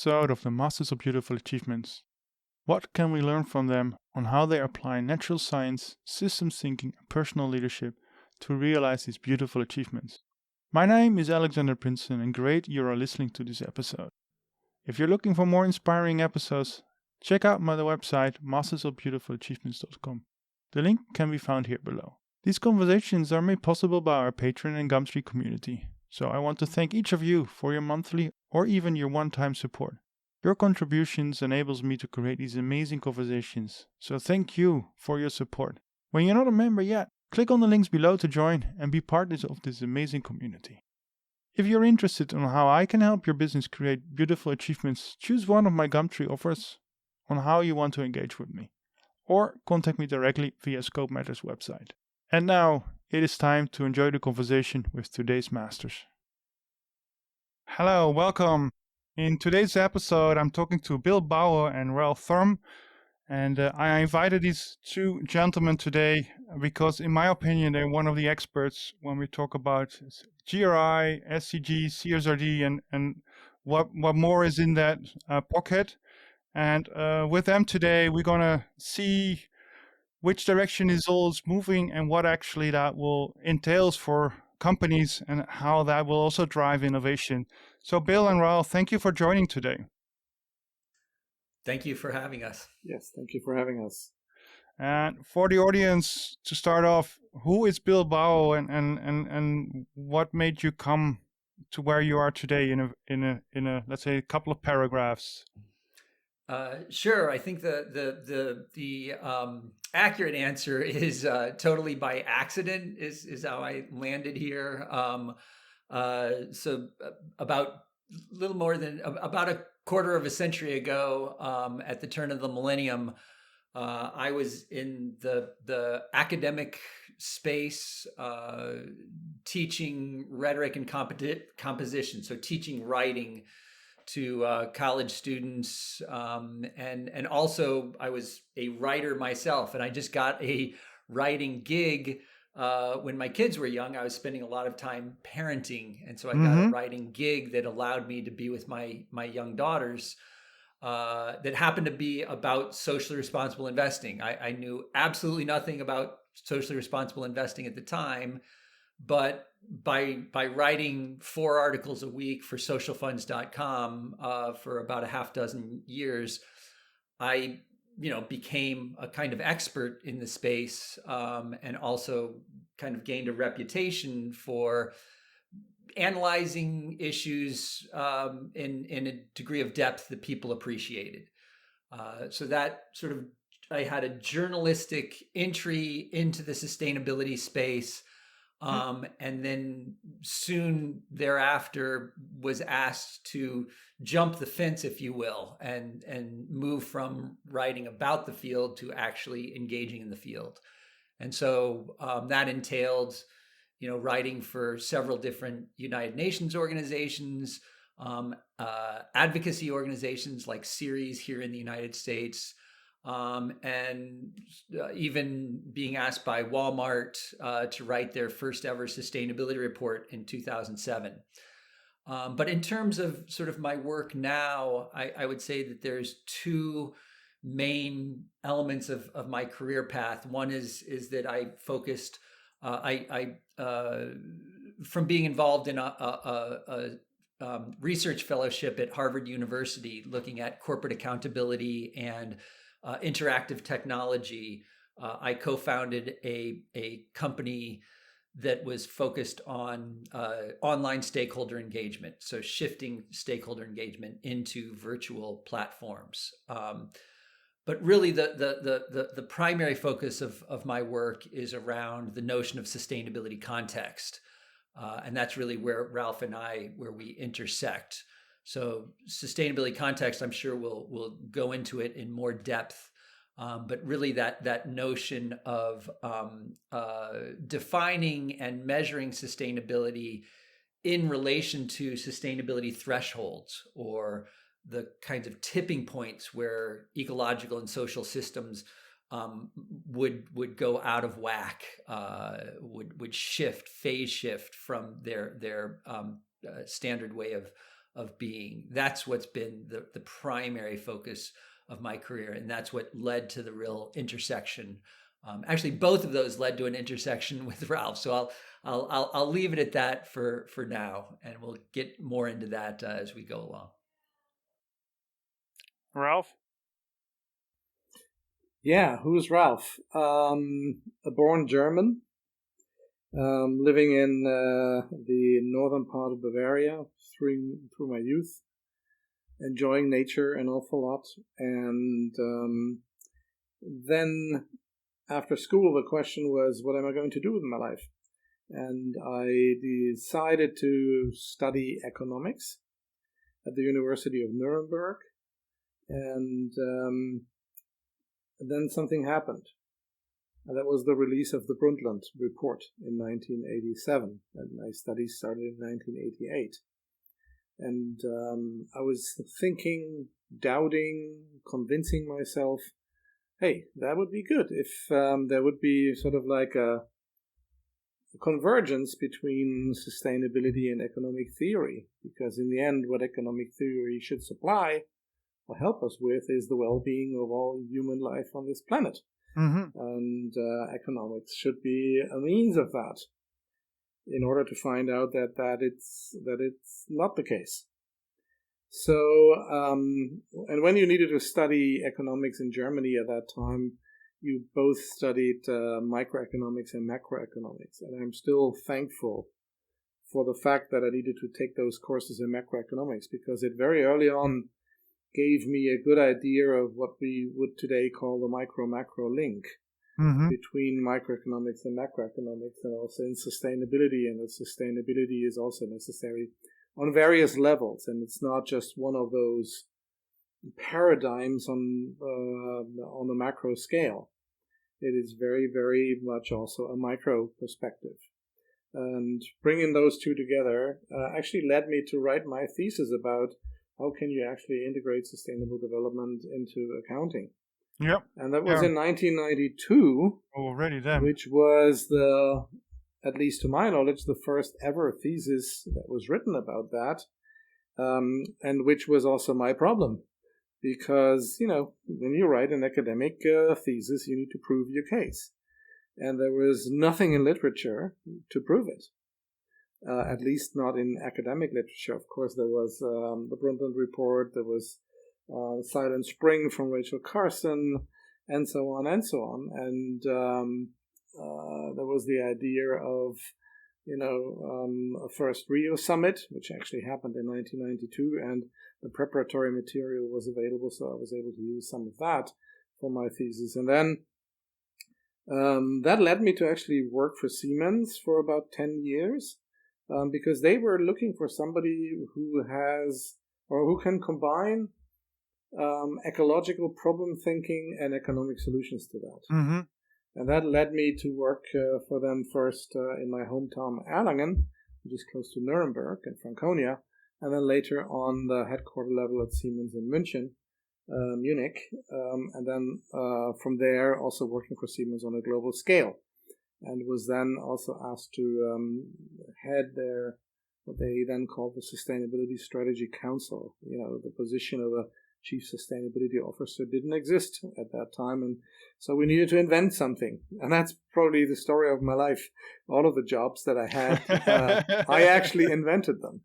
episode of the Masters of Beautiful Achievements. What can we learn from them on how they apply natural science, systems thinking, and personal leadership to realize these beautiful achievements? My name is Alexander Princeton, and great you are listening to this episode. If you're looking for more inspiring episodes, check out my website, mastersofbeautifullachievements.com. The link can be found here below. These conversations are made possible by our Patreon and Gumtree community, so I want to thank each of you for your monthly or even your one-time support. Your contributions enables me to create these amazing conversations, so thank you for your support. When you're not a member yet, click on the links below to join and be part of this amazing community. If you're interested in how I can help your business create beautiful achievements, choose one of my Gumtree offers on how you want to engage with me, or contact me directly via Scope Matters website. And now, it is time to enjoy the conversation with today's masters. Hello, welcome. In today's episode, I'm talking to Bill Baue and Ralph Thurm, and I invited these two gentlemen today because, in my opinion, they're one of the experts when we talk about GRI, SCG, CSRD, and what more is in that pocket. And with them today, we're going to see which direction is all moving and what actually that will entails for companies and how that will also drive innovation. So Bill and Ralph, thank you for joining today. Thank you for having us. Yes, thank you for having us. And for the audience, to start off, who is Bill Baue and what made you come to where you are today in a let's say a couple of paragraphs? Sure. I think the accurate answer is totally by accident is how I landed here. So about a little more than about a quarter of a century ago, at the turn of the millennium, I was in the academic space, teaching rhetoric and composition. So teaching writing to college students, and also I was a writer myself, and I just got a writing gig when my kids were young. I was spending a lot of time parenting, and so I got a writing gig that allowed me to be with my young daughters, that happened to be about socially responsible investing. I knew absolutely nothing about socially responsible investing at the time, but by writing 4 articles a week for socialfunds.com for about a half dozen years, I became a kind of expert in the space, and also kind of gained a reputation for analyzing issues in a degree of depth that people appreciated. So that sort of, I had a journalistic entry into the sustainability space. And then soon thereafter was asked to jump the fence, if you will, and move from writing about the field to actually engaging in the field. And so that entailed, writing for several different United Nations organizations, advocacy organizations like Ceres here in the United States, and even being asked by Walmart to write their first ever sustainability report in 2007. But in terms of sort of my work now, I would say that there's 2 main elements of my career path. One is that I focused, from being involved in a research fellowship at Harvard University, looking at corporate accountability and interactive technology, I co-founded a company that was focused on online stakeholder engagement, so shifting stakeholder engagement into virtual platforms. But really, the primary focus of my work is around the notion of sustainability context, and that's really where Ralph and where we intersect. So sustainability context, I'm sure we'll go into it in more depth, but really that notion of defining and measuring sustainability in relation to sustainability thresholds, or the kinds of tipping points where ecological and social systems would go out of whack, would phase shift from their standard way of being. That's what's been the primary focus of my career, and that's what led to the real intersection. Actually, both of those led to an intersection with Ralph. So I'll leave it at that for now, and we'll get more into that as we go along. Ralph? Yeah, who's Ralph? A born German, living in the northern part of Bavaria through my youth, enjoying nature an awful lot. And then after school, the question was, what am I going to do with my life? And I decided to study economics at the University of Nuremberg. And then something happened. And that was the release of the Brundtland report in 1987. And my studies started in 1988. And I was thinking, doubting, convincing myself, hey, that would be good if there would be sort of like a convergence between sustainability and economic theory. Because in the end, what economic theory should supply or help us with is the well-being of all human life on this planet. Mm-hmm. And economics should be a means of that in order to find out that it's not the case. So, and when you needed to study economics in Germany at that time, you both studied microeconomics and macroeconomics. And I'm still thankful for the fact that I needed to take those courses in macroeconomics, because it very early on gave me a good idea of what we would today call the micro-macro link between microeconomics and macroeconomics, and also in sustainability. And that sustainability is also necessary on various levels, and it's not just one of those paradigms on the macro scale. It is very, very much also a micro perspective. And bringing those two together actually led me to write my thesis about how can you actually integrate sustainable development into accounting. Yep. And that was in 1992. Already then. Which was at least to my knowledge, the first ever thesis that was written about that, and which was also my problem. Because, when you write an academic thesis, you need to prove your case. And there was nothing in literature to prove it. At least not in academic literature. Of course, there was the Brundtland report, there was Silent Spring from Rachel Carson, and so on and so on. And there was the idea of, a first Rio summit, which actually happened in 1992, and the preparatory material was available, so I was able to use some of that for my thesis. And then that led me to actually work for Siemens for about 10 years. Because they were looking for somebody who has, or who can combine ecological problem thinking and economic solutions to that. Mm-hmm. And that led me to work for them first in my hometown Erlangen, which is close to Nuremberg and Franconia, and then later on the headquarter level at Siemens in Munich, and then from there also working for Siemens on a global scale. And was then also asked to head what they then called the Sustainability Strategy Council. The position of a chief sustainability officer didn't exist at that time, and so we needed to invent something. And that's probably the story of my life. All of the jobs that I had, I actually invented them.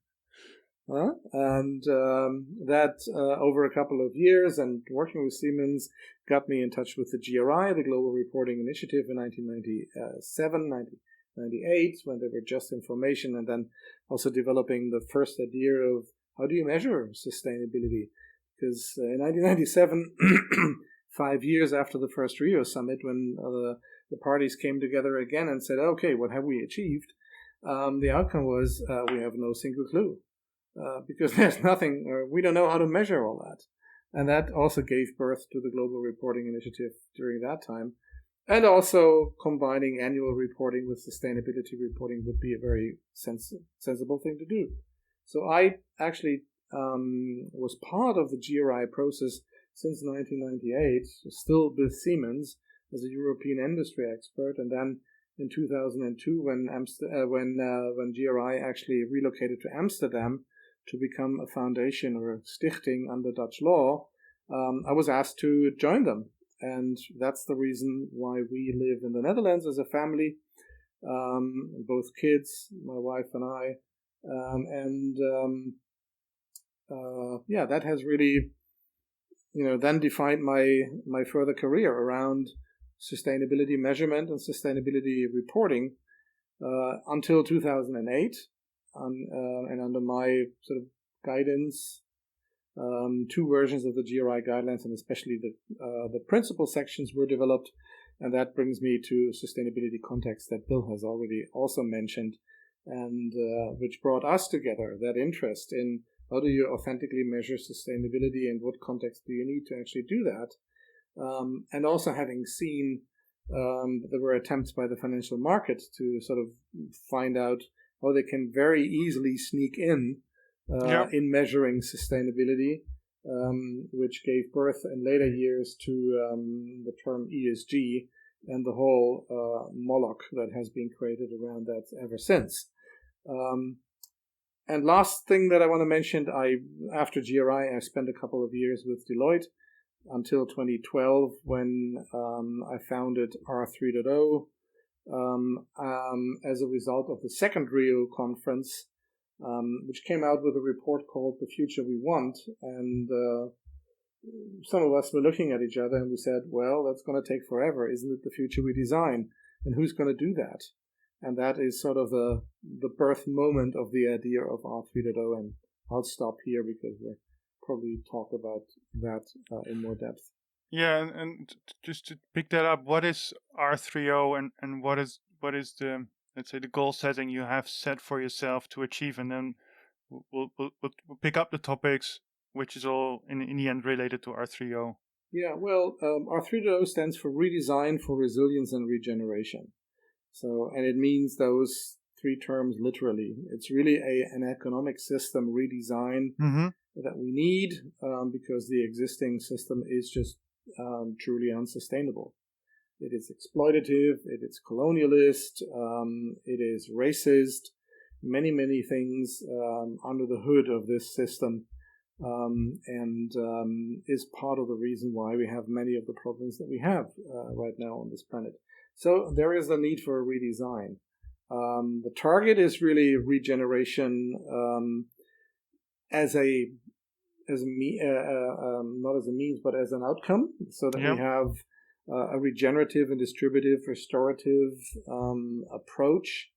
And that over a couple of years and working with Siemens got me in touch with the GRI, the Global Reporting Initiative, in 1997, 1998, when they were just information, and then also developing the first idea of how do you measure sustainability? Because in 1997, 5 years after the first Rio summit, when the parties came together again and said, okay, what have we achieved? The outcome was we have no single clue. Because there's nothing, or we don't know how to measure all that. And that also gave birth to the Global Reporting Initiative during that time. And also combining annual reporting with sustainability reporting would be a very sensible thing to do. So I actually was part of the GRI process since 1998, still with Siemens as a European industry expert. And then in 2002, when GRI actually relocated to Amsterdam to become a foundation or a stichting under Dutch law, I was asked to join them. And that's the reason why we live in the Netherlands as a family, both kids, my wife and I. That has really, then defined my further career around sustainability measurement and sustainability reporting until 2008. And under my sort of guidance, 2 versions of the GRI guidelines, and especially the principal sections, were developed. And that brings me to sustainability context that Bill has already also mentioned, and which brought us together, that interest in how do you authentically measure sustainability and what context do you need to actually do that. And also having seen there were attempts by the financial market to sort of find out how they can very easily sneak in measuring sustainability, which gave birth in later years to the term ESG and the whole Moloch that has been created around that ever since. And last thing that I want to mention, after GRI, I spent a couple of years with Deloitte until 2012 when I founded R3.0 as a result of the second Rio conference, which came out with a report called The Future We Want. And some of us were looking at each other and we said, well, that's going to take forever. Isn't it the future we design? And who's going to do that? And that is sort of the birth moment of the idea of R3.0. And I'll stop here because we'll probably talk about that in more depth. Yeah, and just to pick that up, what is R3.0 and what is the, let's say, the goal setting you have set for yourself to achieve, and then we'll pick up the topics, which is all in the end related to R3.0. Yeah, well, R3.0 stands for Redesign for Resilience and Regeneration. So, and it means those 3 terms literally. It's really an economic system redesign that we need because the existing system is just truly unsustainable. It is exploitative, it is colonialist, it is racist, many things under the hood of this system, and is part of the reason why we have many of the problems that we have right now on this planet. So there is a need for a redesign. The target is really regeneration not as a means, but as an outcome, so that we have a regenerative and distributive, restorative approach,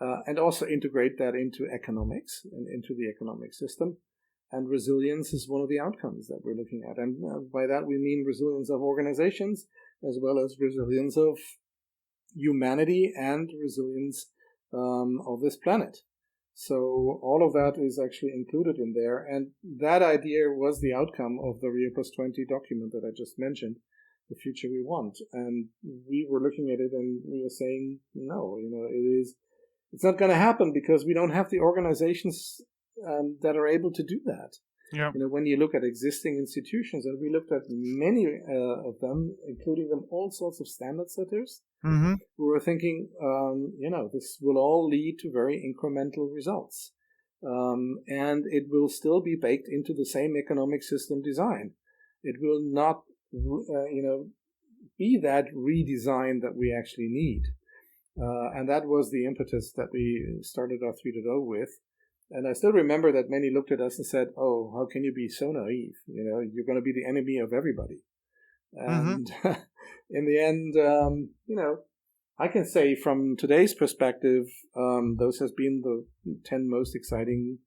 and also integrate that into economics and into the economic system. And resilience is one of the outcomes that we're looking at. And by that we mean resilience of organizations, as well as resilience of humanity and resilience of this planet. So all of that is actually included in there. And that idea was the outcome of the Rio Plus 20 document that I just mentioned, The Future We Want. And we were looking at it and we were saying, no, it's not going to happen because we don't have the organizations that are able to do that. Yeah. When you look at existing institutions, and we looked at many of them, including them all sorts of standard setters, we were thinking, this will all lead to very incremental results. And it will still be baked into the same economic system design. It will not, be that redesign that we actually need. And that was the impetus that we started our 3.0 with. And I still remember that many looked at us and said, oh, how can you be so naive? You're going to be the enemy of everybody. And in the end, I can say from today's perspective, those has been the 12 most exciting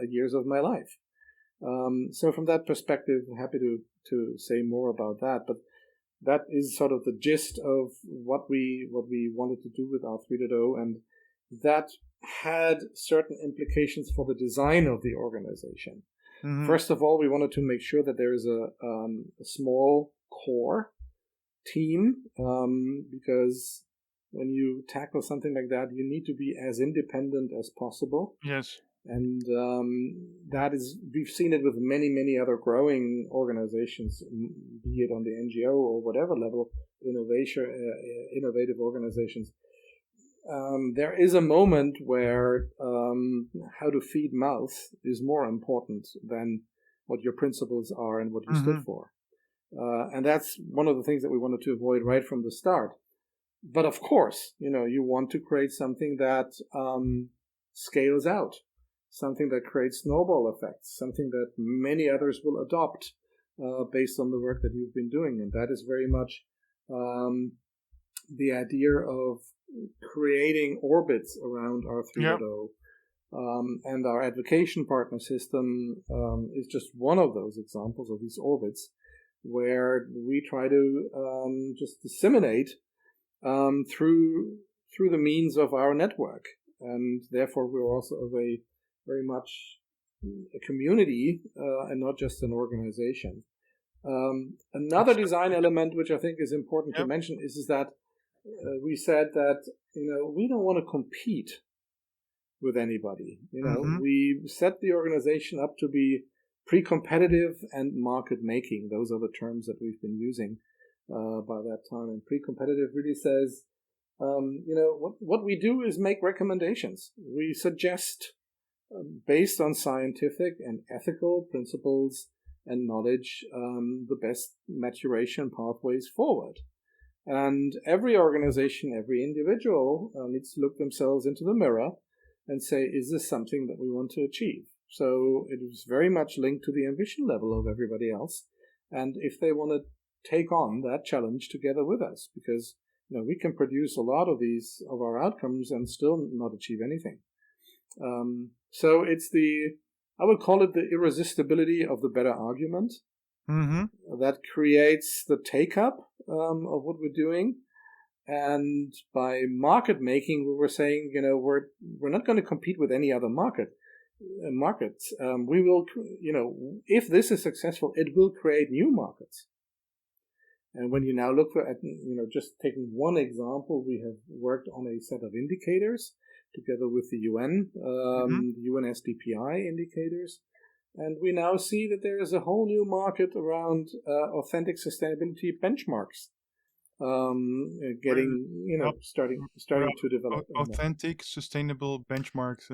years of my life. So from that perspective, I'm happy to say more about that. But that is sort of the gist of what we wanted to do with our 3.0, and that had certain implications for the design of the organization. First of all, we wanted to make sure that there is a small core team, because when you tackle something like that, you need to be as independent as possible. Yes. And we've seen it with many other growing organizations, be it on the NGO or whatever level, innovative organizations. there is a moment where how to feed mouths is more important than what your principles are and what you stood for. And that's one of the things that we wanted to avoid right from the start. But of course, you want to create something that scales out, something that creates snowball effects, something that many others will adopt based on the work that you've been doing. And that is very much the idea of creating orbits around our 3.0. And our advocation partner system is just one of those examples of these orbits where we try to just disseminate through the means of our network. And therefore, we're also very much a community and not just an organization. Another design element which I think is important to mention is that we said that we don't want to compete with anybody. We set the organization up to be pre-competitive and market making. Those are the terms that we've been using by that time. And pre-competitive really says, what we do is make recommendations. We suggest, based on scientific and ethical principles and knowledge, the best maturation pathways forward. And every organization, every individual needs to look themselves into the mirror and say, is this something that we want to achieve? So it is very much linked to the ambition level of everybody else. And if they want to take on that challenge together with us, because we can produce a lot of our outcomes and still not achieve anything. So it's I would call it the irresistibility of the better argument that creates the take-up of what we're doing. And by market making, we were saying, we're not going to compete with any other markets. We will, if this is successful, it will create new markets. And when you now look at, just taking one example, we have worked on a set of indicators together with the UN, the UN SDPI indicators. And we now see that there is a whole new market around authentic sustainability benchmarks. Starting to develop authentic, sustainable benchmarks.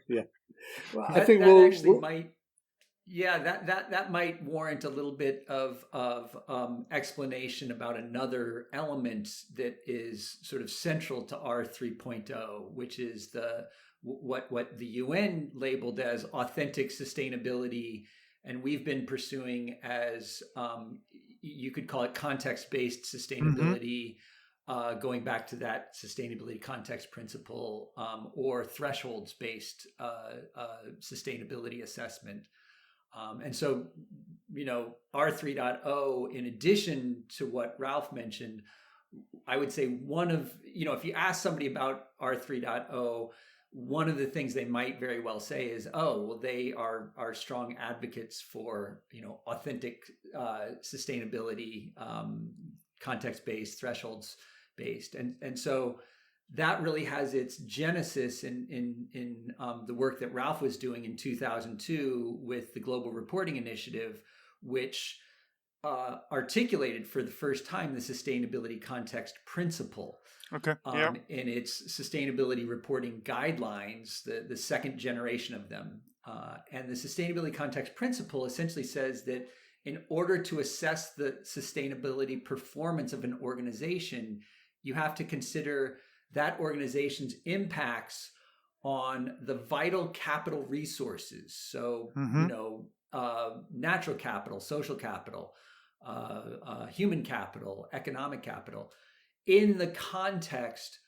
Yeah. Well, I think that might warrant a little bit of explanation about another element that is sort of central to R 3.0, which is what the UN labeled as authentic sustainability, and we've been pursuing as you could call it context-based sustainability, going back to that sustainability context principle, or thresholds-based sustainability assessment. And so, R 3.0, in addition to what Ralph mentioned, I would say if you ask somebody about R 3.0, one of the things they might very well say is, they are strong advocates for, authentic sustainability, context-based, thresholds-based. And so that really has its genesis in the work that Ralph was doing in 2002 with the Global Reporting Initiative, which articulated for the first time the sustainability context principle. Okay. In its sustainability reporting guidelines, the second generation of them. And the sustainability context principle essentially says that in order to assess the sustainability performance of an organization, you have to consider that organization's impacts on the vital capital resources. So, natural capital, social capital, human capital, economic capital, in the context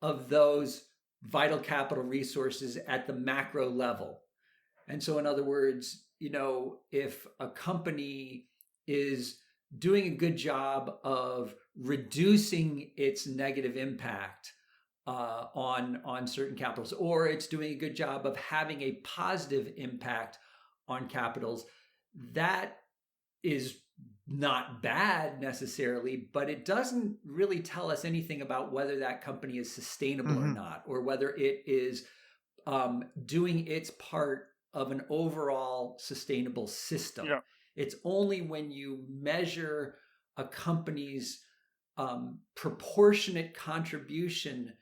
of those vital capital resources at the macro level. And so, in other words, if a company is doing a good job of reducing its negative impact on certain capitals, or it's doing a good job of having a positive impact on capitals, that is not bad necessarily, but it doesn't really tell us anything about whether that company is sustainable or not, or whether it is doing its part of an overall sustainable system. It's only when you measure a company's proportionate contribution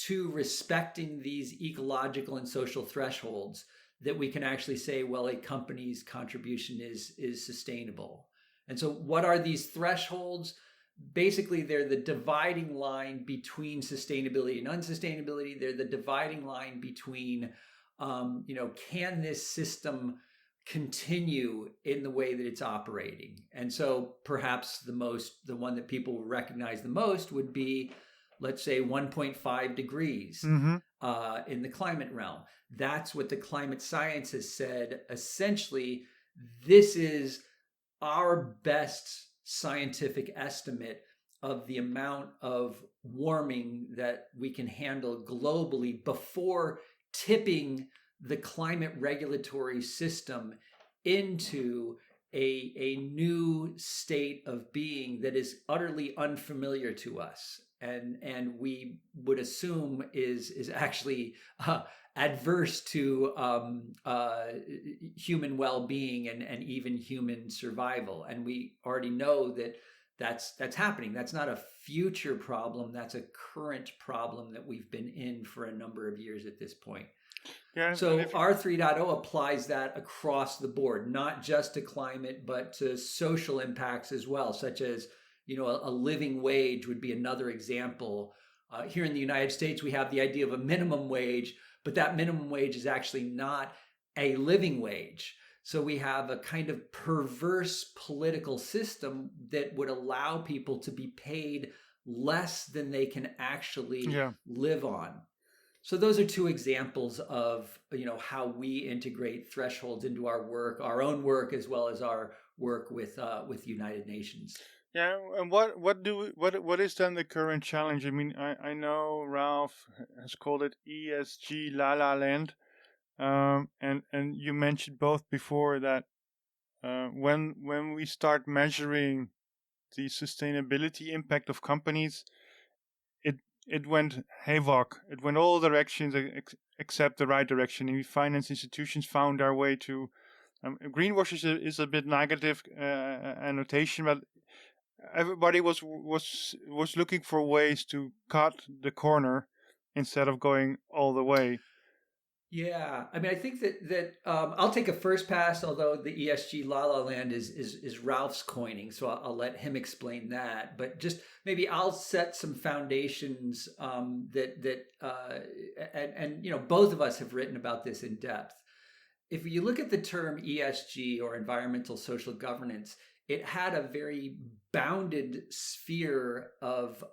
to respecting these ecological and social thresholds that we can actually say, well, a company's contribution is sustainable. And so what are these thresholds? Basically, they're the dividing line between sustainability and unsustainability. They're the dividing line between, can this system continue in the way that it's operating? And so perhaps the one that people recognize the most would be, let's say, 1.5 degrees in the climate realm. That's what the climate science has said. Essentially, this is our best scientific estimate of the amount of warming that we can handle globally before tipping the climate regulatory system into a new state of being that is utterly unfamiliar to us, and we would assume is actually adverse to human well-being and even human survival. And we already know that that's happening. That's not a future problem. That's a current problem that we've been in for a number of years at this point. Yeah, so R 3.0 applies that across the board, not just to climate, but to social impacts as well, such as, a living wage would be another example. Here in the United States, we have the idea of a minimum wage, but that minimum wage is actually not a living wage. So we have a kind of perverse political system that would allow people to be paid less than they can actually live on. So those are two examples of, how we integrate thresholds into our work, our own work, as well as our work with United Nations. Yeah, and what is then the current challenge? I mean, I know Ralph has called it ESG La La Land, and you mentioned both before that when we start measuring the sustainability impact of companies, it went havoc. It went all directions except the right direction. And finance institutions found their way to greenwash is a bit negative annotation, but everybody was looking for ways to cut the corner instead of going all the way. Yeah, I mean, I think that I'll take a first pass, although the ESG La La Land is Ralph's coining, so I'll let him explain that. But just maybe I'll set some foundations and both of us have written about this in depth. If you look at the term ESG, or environmental social governance, it had a very bounded sphere of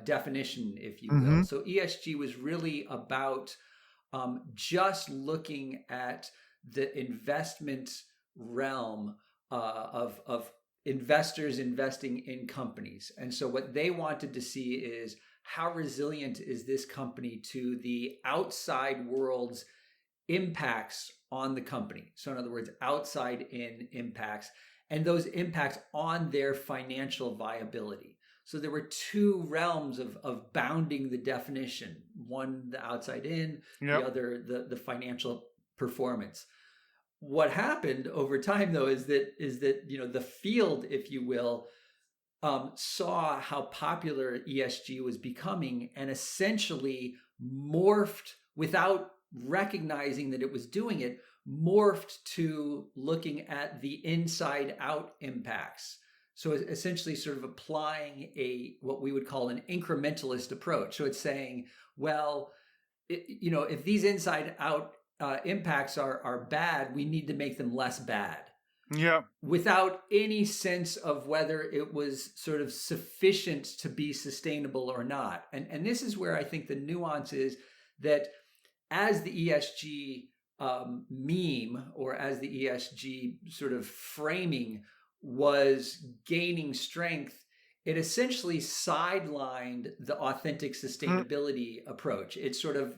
definition, if you will. So ESG was really about just looking at the investment realm of investors investing in companies. And so what they wanted to see is, how resilient is this company to the outside world's impacts on the company? So in other words, outside in impacts, and those impacts on their financial viability. So there were two realms of bounding the definition. One, the outside in, the other, the financial performance. What happened over time, though, is that the field, if you will, saw how popular ESG was becoming, and essentially morphed, without recognizing that it was doing it, morphed to looking at the inside out impacts. So essentially sort of applying what we would call an incrementalist approach. So it's saying, well, if these inside out impacts are bad, we need to make them less bad. Yeah. Without any sense of whether it was sort of sufficient to be sustainable or not. And this is where I think the nuance is, that as the ESG meme, or as the ESG sort of framing was gaining strength, it essentially sidelined the authentic sustainability approach. It sort of,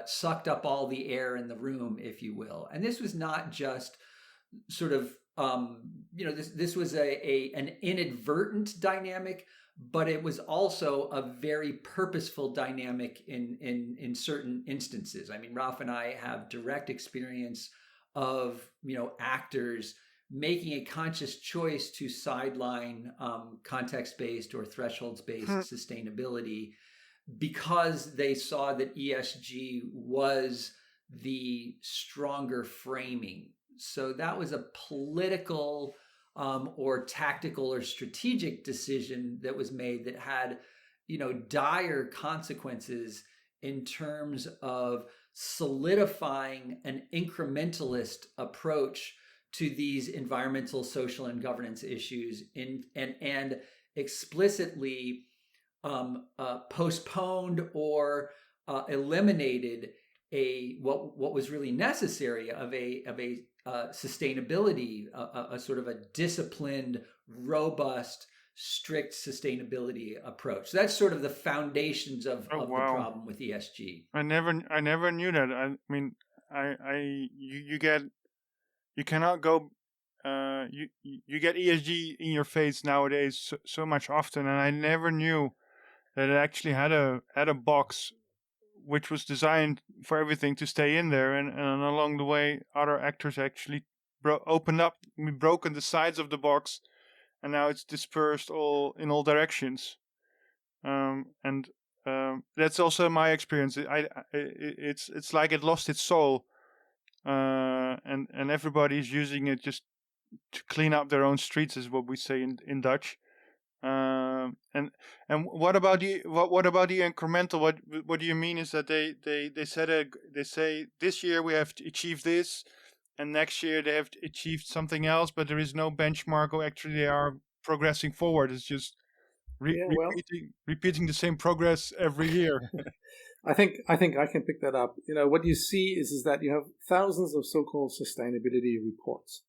sucked up all the air in the room, if you will. And this was not just sort of, this was an inadvertent dynamic, but it was also a very purposeful dynamic in certain instances. I mean, Ralph and I have direct experience of, actors making a conscious choice to sideline context-based or thresholds-based sustainability because they saw that ESG was the stronger framing. So that was a political or tactical or strategic decision that was made that had, dire consequences in terms of solidifying an incrementalist approach to these environmental, social, and governance issues and explicitly postponed or eliminated what was really necessary of a sustainability, a sort of a disciplined, robust, strict sustainability approach. So that's sort of the foundations of the problem with ESG. I never knew that. I mean, you cannot go. You get ESG in your face nowadays so much often, and I never knew that it actually had a box which was designed for everything to stay in there, and along the way, other actors actually broken the sides of the box, and now it's dispersed in all directions. And that's also my experience. It's like it lost its soul, and everybody's using it just to clean up their own streets, is what we say in Dutch. And what about the incremental? What do you mean is that they say this year we have achieved this, and next year they have achieved something else, but there is no benchmark, or actually they are progressing forward. It's just repeating the same progress every year. I think I can pick that up. What you see is that you have thousands of so-called sustainability reports.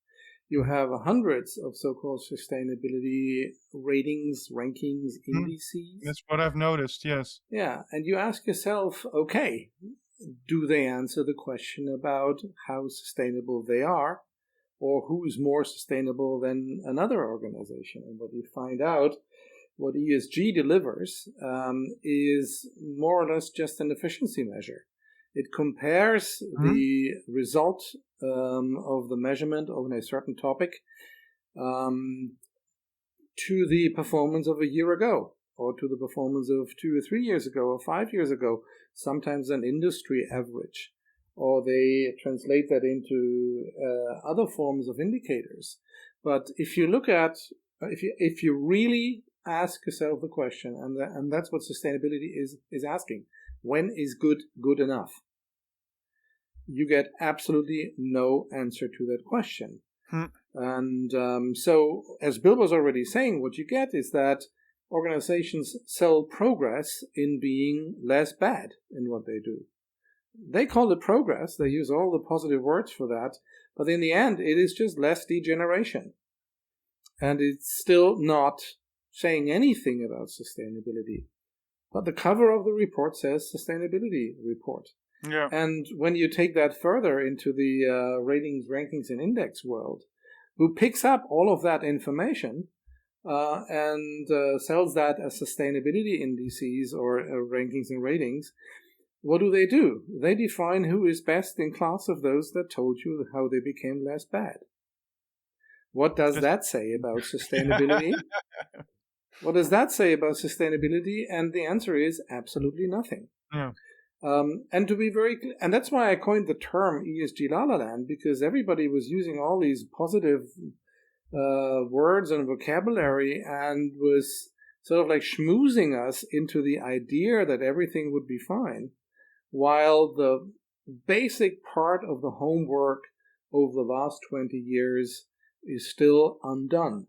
You have hundreds of so-called sustainability ratings, rankings, indices. That's what I've noticed, yes. Yeah, and you ask yourself, okay, do they answer the question about how sustainable they are, or who's more sustainable than another organization? And what you find out, what ESG delivers, is more or less just an efficiency measure. It compares the result of the measurement of a certain topic to the performance of a year ago, or to the performance of 2 or 3 years ago, or 5 years ago, sometimes an industry average, or they translate that into other forms of indicators. But if you look at, if you really ask yourself the question, and that's what sustainability is asking, when is good enough? You get absolutely no answer to that question. And so, as Bill was already saying, what you get is that organizations sell progress in being less bad in what they do. They call it progress. They use all the positive words for that. But in the end, it is just less degeneration. And it's still not saying anything about sustainability. But the cover of the report says sustainability report. Yeah. And when you take that further into the ratings, rankings, and index world, who picks up all of that information and sells that as sustainability indices or rankings and ratings, what do? They define who is best in class of those that told you how they became less bad. What does that say about sustainability? What does that say about sustainability? And the answer is absolutely nothing. Yeah. And to be very clear, and that's why I coined the term ESG La La Land, because everybody was using all these positive words and vocabulary and was sort of like schmoozing us into the idea that everything would be fine, while the basic part of the homework over the last 20 years is still undone.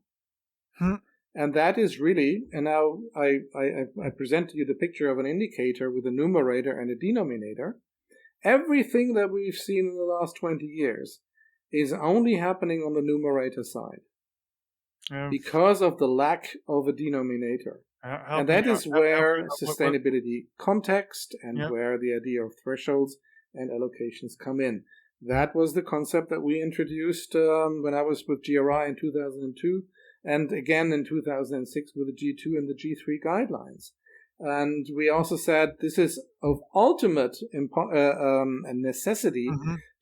And that is really, and now I present to you the picture of an indicator with a numerator and a denominator. Everything that we've seen in the last 20 years is only happening on the numerator side because of the lack of a denominator. And that is where sustainability context and where the idea of thresholds and allocations come in. That was the concept that we introduced when I was with GRI in 2002. And again in 2006 with the G2 and the G3 guidelines. And we also said this is of ultimate necessity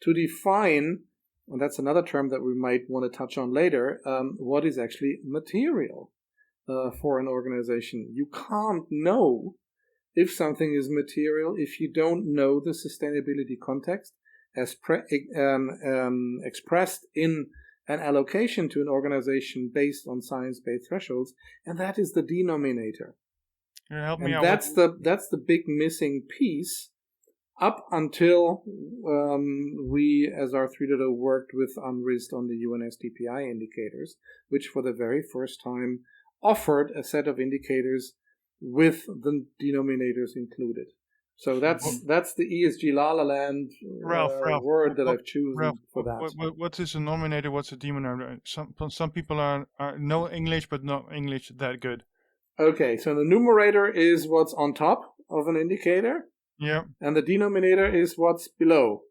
to define and that's another term that we might want to touch on later, what is actually material for an organization. You can't know if something is material if you don't know the sustainability context as expressed in an allocation to an organization based on science-based thresholds, and that is the denominator. Help me and out. That's the big missing piece up until we, as R3.0, worked with UNRISD on the UNSDPI indicators, which for the very first time offered a set of indicators with the denominators included. So that's the ESG La La Land Ralph, word that I've chosen Ralph, for that. What is a denominator? What's a denominator? Some people are know English, but not English that good. Okay, so the numerator is what's on top of an indicator. Yeah. And the denominator is what's below.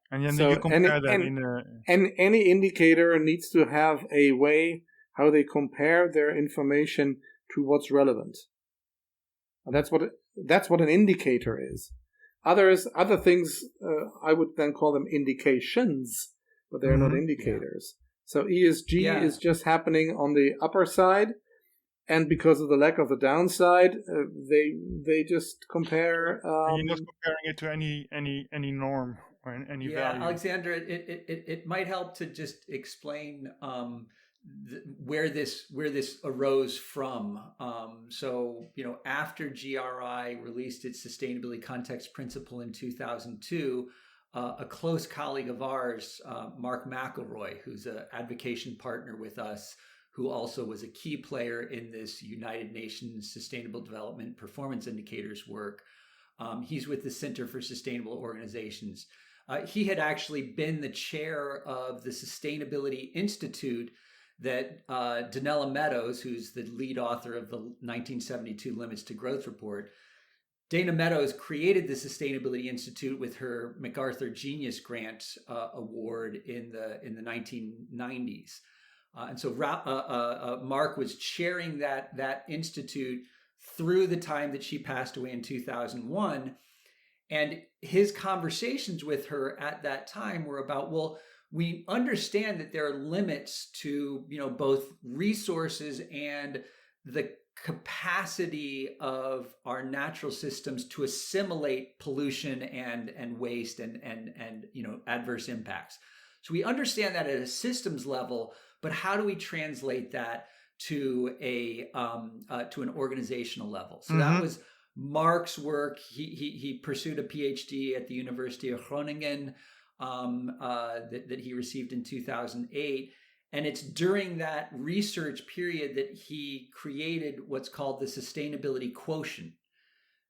And then you compare that and any indicator needs to have a way how they compare their information to what's relevant. And that's what an indicator is. Other things, I would then call them indications, but they're not indicators. Yeah. So ESG is just happening on the upper side, and because of the lack of the downside, they just compare. You're not comparing it to any norm or any value. Alexander, it might help to just explain where this arose from. So after GRI released its sustainability context principle in 2002, a close colleague of ours, Mark McElroy, who's an advocation partner with us, who also was a key player in this United Nations Sustainable Development Performance Indicators work. He's with the Center for Sustainable Organizations. He had actually been the chair of the Sustainability Institute that Donella Meadows, who's the lead author of the 1972 Limits to Growth report, Dana Meadows created the Sustainability Institute with her MacArthur Genius Grant Award in the 1990s. And so Mark was chairing that institute through the time that she passed away in 2001. And his conversations with her at that time were about, well, we understand that there are limits to, both resources and the capacity of our natural systems to assimilate pollution and waste and adverse impacts. So we understand that at a systems level, but how do we translate that to an organizational level? So that was Mark's work. He pursued a PhD at the University of Groningen that he received in 2008. And it's during that research period that he created what's called the sustainability quotient.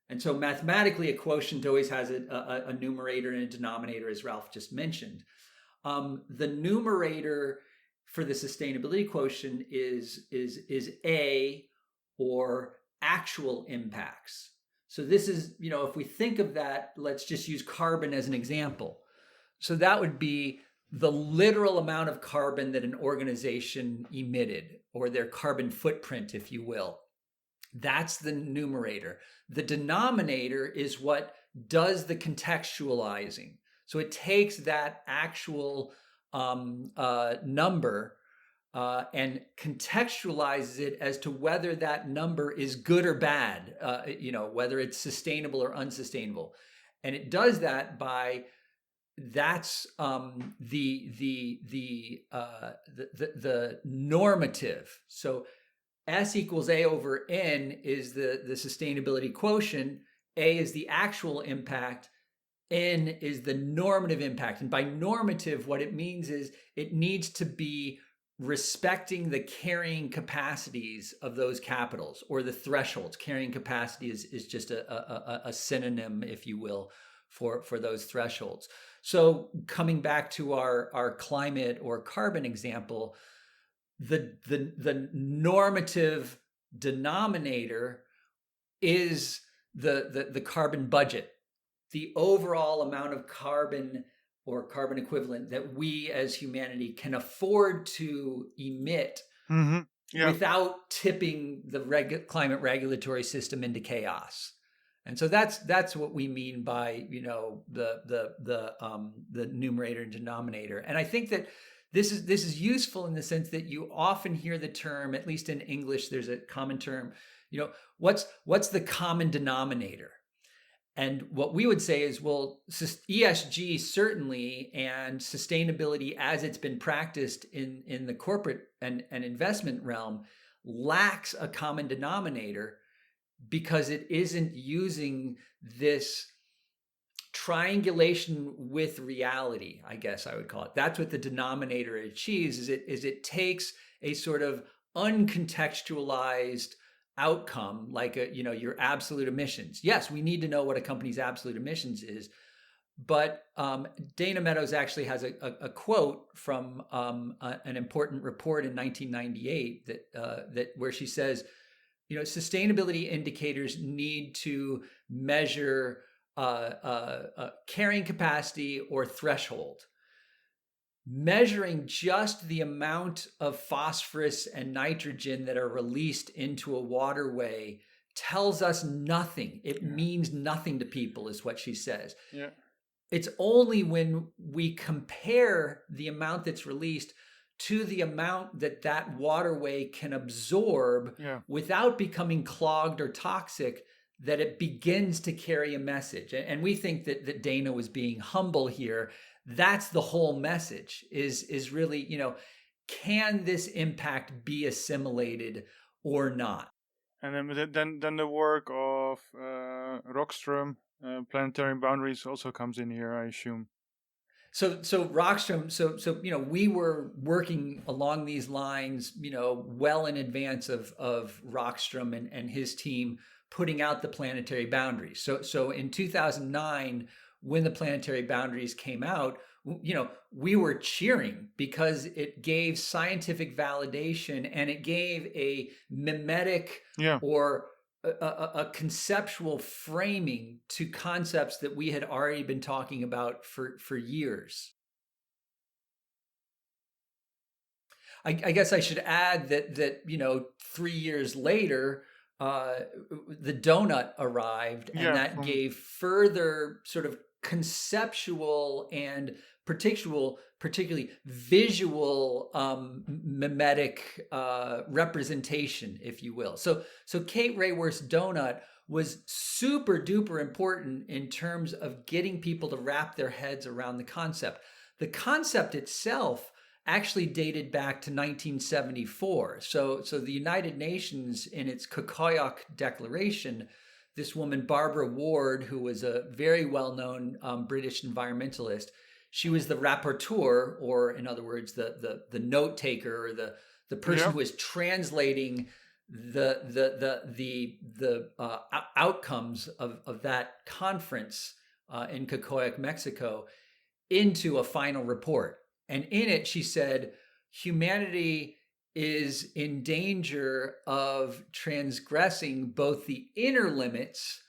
And so mathematically, a quotient always has a numerator and a denominator, as Ralph just mentioned. The numerator for the sustainability quotient is A, or actual impacts. So this is, if we think of that, let's just use carbon as an example. So that would be the literal amount of carbon that an organization emitted, or their carbon footprint, if you will. That's the numerator. The denominator is what does the contextualizing. So it takes that actual number and contextualizes it as to whether that number is good or bad, whether it's sustainable or unsustainable. And it does that by that's the normative. So S equals A over N is the sustainability quotient. A is the actual impact. N is the normative impact. And by normative, what it means is it needs to be respecting the carrying capacities of those capitals, or the thresholds. Carrying capacity is just a synonym, if you will, for those thresholds. So coming back to our climate or carbon example, the normative denominator is the carbon budget, the overall amount of carbon or carbon equivalent that we as humanity can afford to emit without tipping the climate regulatory system into chaos. And so that's what we mean by, you know, the numerator and denominator. And I think that this is useful in the sense that you often hear the term, at least in English, there's a common term, you know, what's the common denominator? And what we would say is, well, ESG certainly, and sustainability as it's been practiced in the corporate and investment realm, lacks a common denominator because it isn't using this triangulation with reality, I guess I would call it. That's what the denominator achieves, is it takes a sort of uncontextualized outcome, like your absolute emissions. Yes, we need to know what a company's absolute emissions is, but Dana Meadows actually has a quote from an important report in 1998 that where she says, you know, sustainability indicators need to measure carrying capacity or threshold. Measuring just the amount of phosphorus and nitrogen that are released into a waterway tells us nothing. It means nothing to people, is what she says. Yeah. It's only when we compare the amount that's released to the amount that waterway can absorb without becoming clogged or toxic that it begins to carry a message. And we think that Dana was being humble here. That's the whole message, is really, you know, can this impact be assimilated or not? And then the work of Rockström, planetary boundaries, also comes in here, I assume. So Rockström, so you know, we were working along these lines, you know, well in advance of Rockström and his team putting out the planetary boundaries. So in 2009, when the planetary boundaries came out, you know, we were cheering because it gave scientific validation and it gave a mimetic or a conceptual framing to concepts that we had already been talking about for years. I guess I should add that you know, 3 years later, the donut arrived, and that gave further sort of conceptual and particularly visual mimetic representation, if you will. So Kate Raworth's donut was super duper important in terms of getting people to wrap their heads around the concept. The concept itself actually dated back to 1974. So the United Nations, in its Cocoyoc Declaration, this woman, Barbara Ward, who was a very well-known British environmentalist, she was the rapporteur, or in other words, the note taker, or the person who was translating the outcomes of that conference in Cocoyoc, Mexico, into a final report. And in it, she said, humanity is in danger of transgressing both the inner limits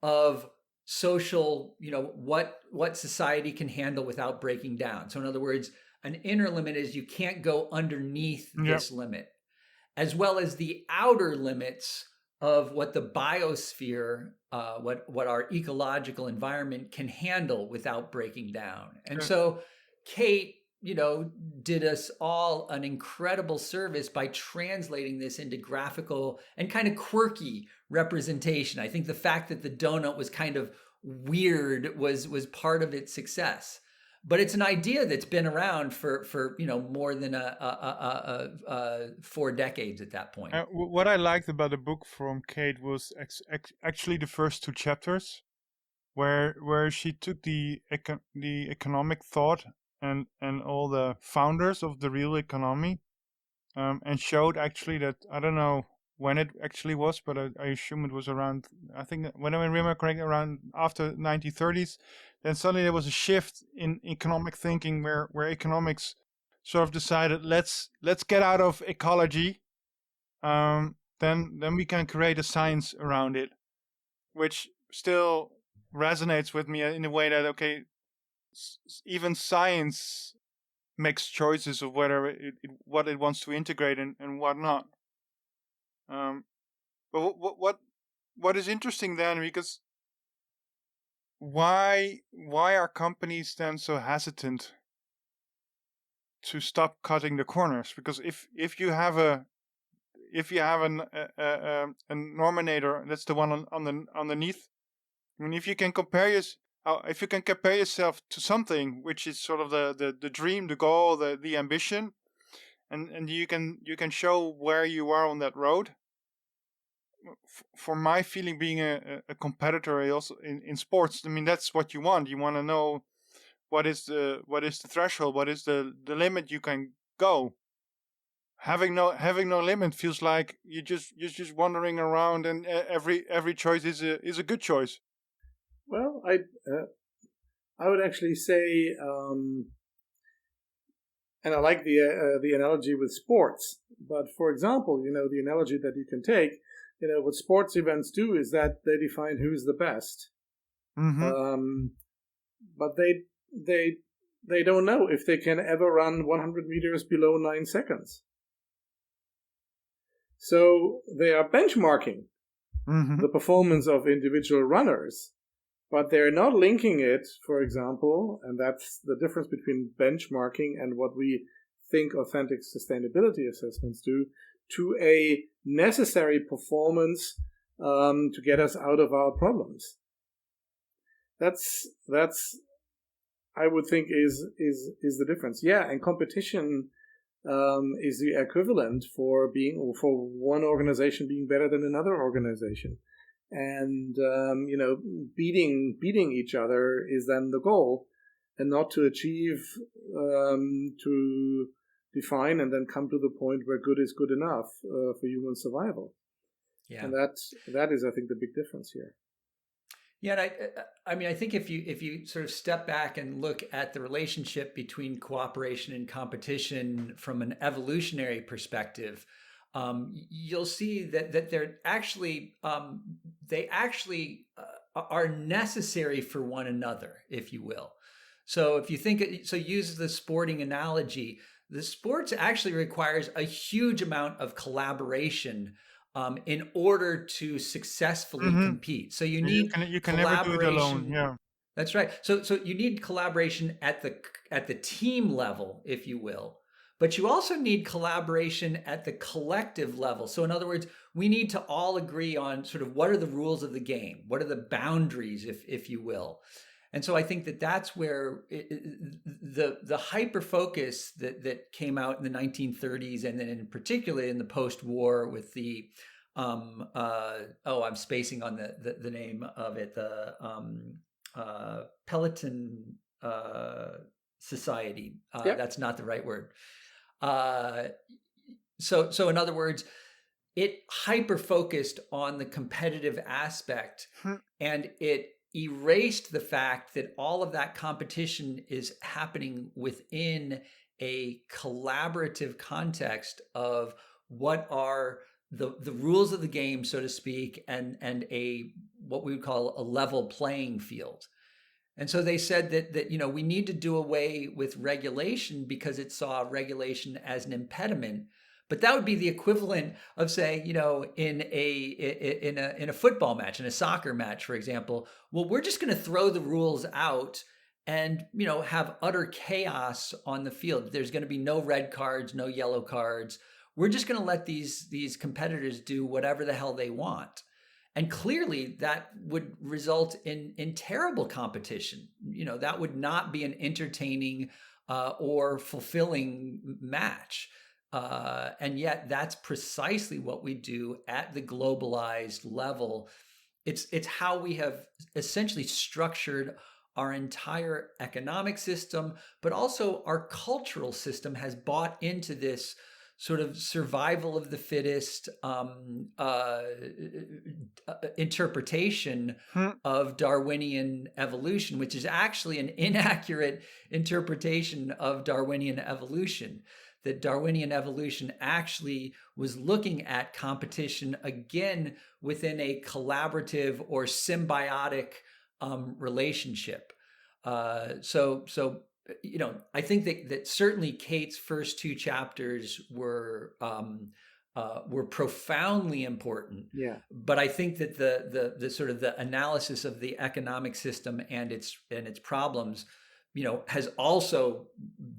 of social, you know, what society can handle without breaking down. So in other words, an inner limit is you can't go underneath this limit, as well as the outer limits of what the biosphere, what our ecological environment can handle without breaking down. And so Kate, you know, did us all an incredible service by translating this into graphical and kind of quirky representation. I think the fact that the donut was kind of weird was part of its success. But it's an idea that's been around for you know, more than 4 decades at that point. What I liked about the book from Kate was actually the first 2 chapters, where she took the economic thought and all the founders of the real economy, and showed actually that, I don't know when it actually was, but I assume it was around, I think, when I remember correctly, around after 1930s. Then suddenly there was a shift in economic thinking where economics sort of decided, let's get out of ecology, then we can create a science around it, which still resonates with me in a way that, okay, even science makes choices of whether what it wants to integrate and what not. But what is interesting then, because why are companies then so hesitant to stop cutting the corners? Because if you have a nominator, that's the one on the underneath. I mean, if you can compare yourself to something which is sort of the dream, the goal, the ambition, and you can show where you are on that road. For my feeling, being a competitor, also in sports, I mean, that's what you want. You want to know what is the threshold, what is the limit you can go. Having no limit feels like you're just wandering around, and every choice is a good choice. Well, I would actually say, and I like the analogy with sports. But for example, the analogy that you can take, what sports events do is that they define who's the best. Mm-hmm. But they don't know if they can ever run 100 meters below 9 seconds. So they are benchmarking the performance of individual runners, but they're not linking it, for example, and that's the difference between benchmarking and what we think authentic sustainability assessments do, to a necessary performance to get us out of our problems. That's I would think is the difference. Yeah, and competition is the equivalent for one organization being better than another organization, and beating each other is then the goal, and not to achieve to define and then come to the point where good is good enough for human survival. Yeah, and that is, I think, the big difference here. Yeah, and I mean, I think if you sort of step back and look at the relationship between cooperation and competition from an evolutionary perspective, you'll see that they're actually they actually are necessary for one another, if you will. So if you use the sporting analogy, the sports actually requires a huge amount of collaboration in order to successfully compete. So you need you can never do it alone. Yeah, that's right. So you need collaboration at the team level, if you will, but you also need collaboration at the collective level. So in other words, we need to all agree on sort of what are the rules of the game, what are the boundaries, if you will. And so I think that's where the hyper focus that came out in the 1930s, and then in particular in the post-war with the I'm spacing on the name of it, the Peloton Society. Yep. That's not the right word. So in other words, it hyper focused on the competitive aspect, and it erased the fact that all of that competition is happening within a collaborative context of what are the rules of the game, so to speak, and a what we would call a level playing field. And so they said that we need to do away with regulation because it saw regulation as an impediment. But that would be the equivalent of saying, in a football match, in a soccer match, for example, well, we're just going to throw the rules out and have utter chaos on the field. There's going to be no red cards, no yellow cards. We're just going to let these competitors do whatever the hell they want. And clearly that would result in terrible competition. That would not be an entertaining or fulfilling match. And yet that's precisely what we do at the globalized level. It's how we have essentially structured our entire economic system, but also our cultural system has bought into this sort of survival of the fittest interpretation of Darwinian evolution, which is actually an inaccurate interpretation of Darwinian evolution. That Darwinian evolution actually was looking at competition again within a collaborative or symbiotic relationship. So I think that certainly Kate's first two chapters were were profoundly important. Yeah. But I think that the sort of the analysis of the economic system and its problems, has also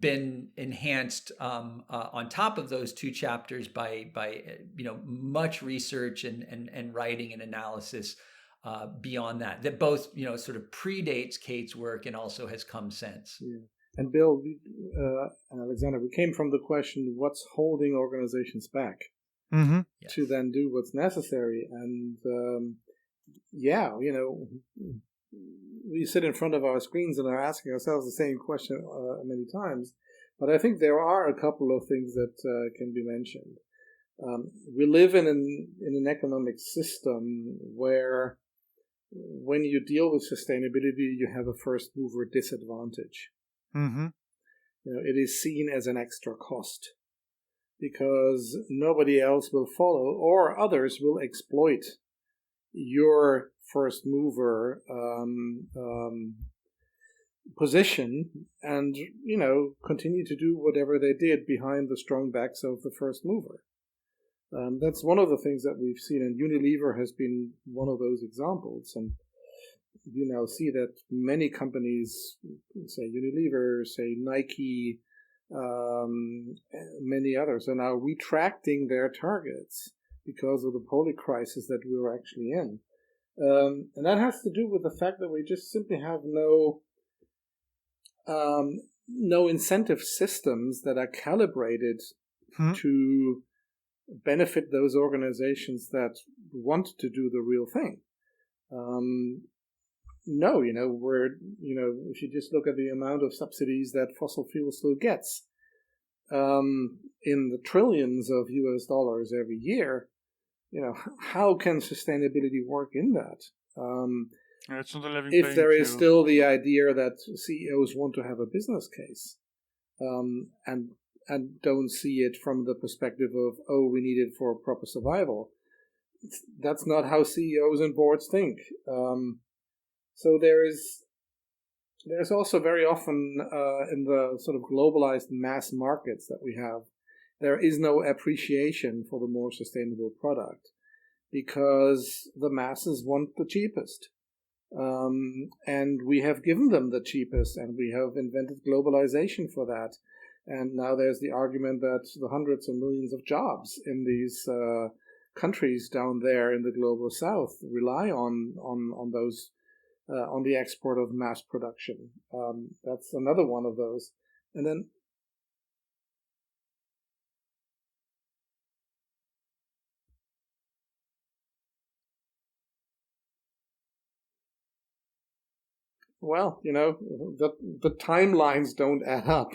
been enhanced on top of those two chapters by much research and writing and analysis beyond that both sort of predates Kate's work and also has come since. Yeah. And Bill and Alexander, we came from the question, what's holding organizations back to then do what's necessary? And we sit in front of our screens and are asking ourselves the same question many times. But I think there are a couple of things that can be mentioned. We live in an economic system where when you deal with sustainability, you have a first mover disadvantage. It is seen as an extra cost because nobody else will follow or others will exploit your first mover position and continue to do whatever they did behind the strong backs of the first mover. That's one of the things that we've seen, and Unilever has been one of those examples. And you now see that many companies, say Unilever, say Nike, many others, are now retracting their targets because of the poly crisis that we were actually in. And that has to do with the fact that we just simply have no incentive systems that are calibrated to benefit those organizations that want to do the real thing. If you just look at the amount of subsidies that fossil fuel still gets, in the trillions of US dollars every year, how can sustainability work in that? It's not a living if there is field. Still the idea that CEOs want to have a business case, and don't see it from the perspective of, we need it for proper survival. That's not how CEOs and boards think. So there's also very often in the sort of globalized mass markets that we have, there is no appreciation for the more sustainable product because the masses want the cheapest. And we have given them the cheapest, and we have invented globalization for that. And now there's the argument that the hundreds of millions of jobs in these countries down there in the global south rely on those, on the export of mass production. That's another one of those. And then the timelines don't add up.